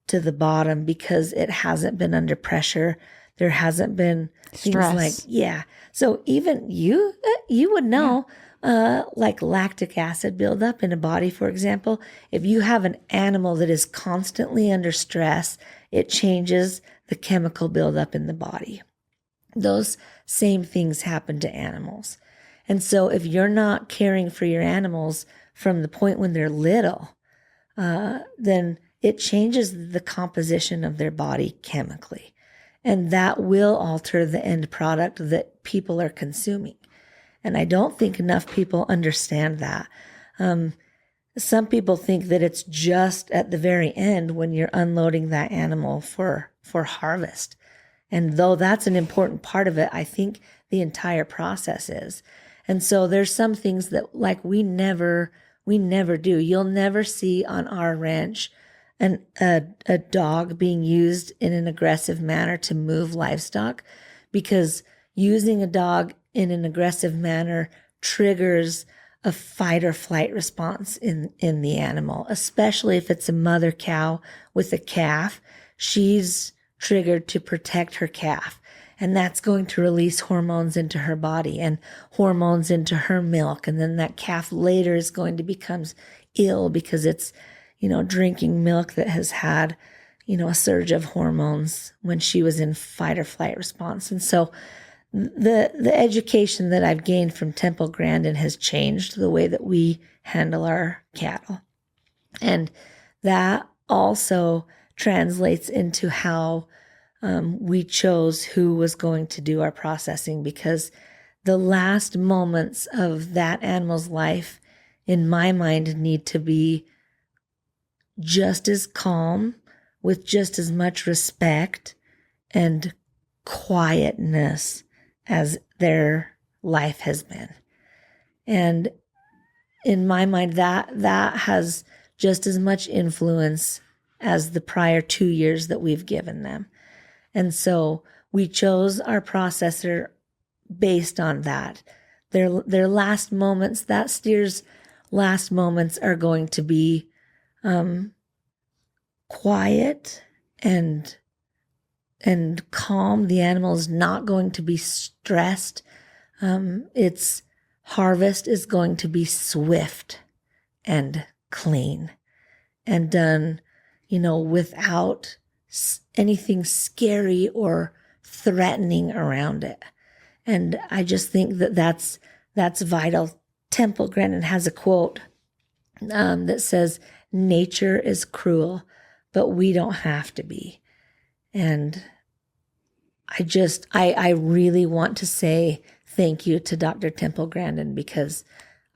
to the bottom because it hasn't been under pressure. There hasn't been Stress. things like, So even you would know, like lactic acid buildup in a body, for example. If you have an animal that is constantly under stress, it changes the chemical buildup in the body. Those same things happen to animals. And so if you're not caring for your animals from the point when they're little, then it changes the composition of their body chemically. And that will alter the end product that people are consuming. And I don't think enough people understand that. Some people think that it's just at the very end when you're unloading that animal for harvest. And though that's an important part of it, I think the entire process is. And so there's some things that like we never do. You'll never see on our ranch a dog being used in an aggressive manner to move livestock, because using a dog in an aggressive manner triggers a fight or flight response in the animal, especially if it's a mother cow with a calf. She's triggered to protect her calf, and that's going to release hormones into her body and hormones into her milk. And then that calf later is going to become ill because it's, drinking milk that has had, a surge of hormones when she was in fight or flight response. And so the education that I've gained from Temple Grandin has changed the way that we handle our cattle. And that also translates into how we chose who was going to do our processing, because the last moments of that animal's life, in my mind, need to be just as calm, with just as much respect and quietness as their life has been. And in my mind, that has just as much influence as the prior 2 years that we've given them. And so we chose our processor based on that. Their last moments, that steer's last moments are going to be quiet and calm. The animal is not going to be stressed. Its harvest is going to be swift and clean and done, without anything scary or threatening around it. And I just think that that's vital. Temple Grandin has a quote that says, nature is cruel, but we don't have to be. And I really want to say thank you to Dr. Temple Grandin, because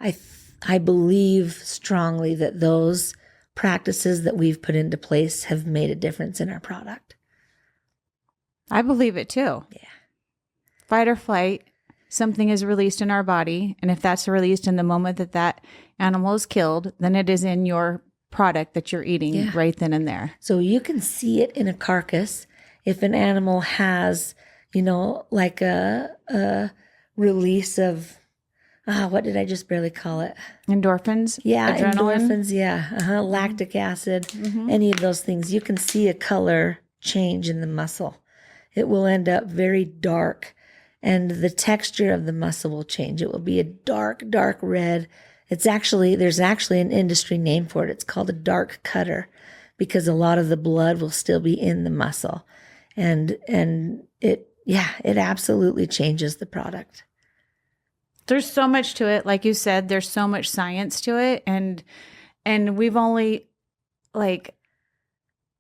I believe strongly that those practices that we've put into place have made a difference in our product. I believe it too. Yeah. Fight or flight, something is released in our body. And if that's released in the moment that that animal is killed, then it is in your product that you're eating right then and there. So you can see it in a carcass. If an animal has, like a release of, what did I just barely call it? Endorphins? Yeah, Adrenaline? endorphins, yeah. Lactic acid, any of those things. You can see a color change in the muscle. It will end up very dark, and the texture of the muscle will change. It will be a dark, dark red. There's actually an industry name for it. It's called a dark cutter, because a lot of the blood will still be in the muscle. And it absolutely changes the product. There's so much to it. Like you said, there's so much science to it. And we've only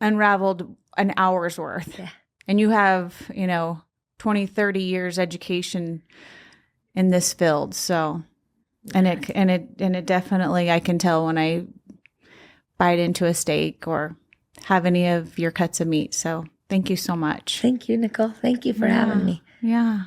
unraveled an hour's worth. Yeah. And you have, 20, 30 years education in this field. So, and it definitely, I can tell when I bite into a steak or have any of your cuts of meat. So thank you so much. Thank you, Nicole. Thank you for having me. Yeah.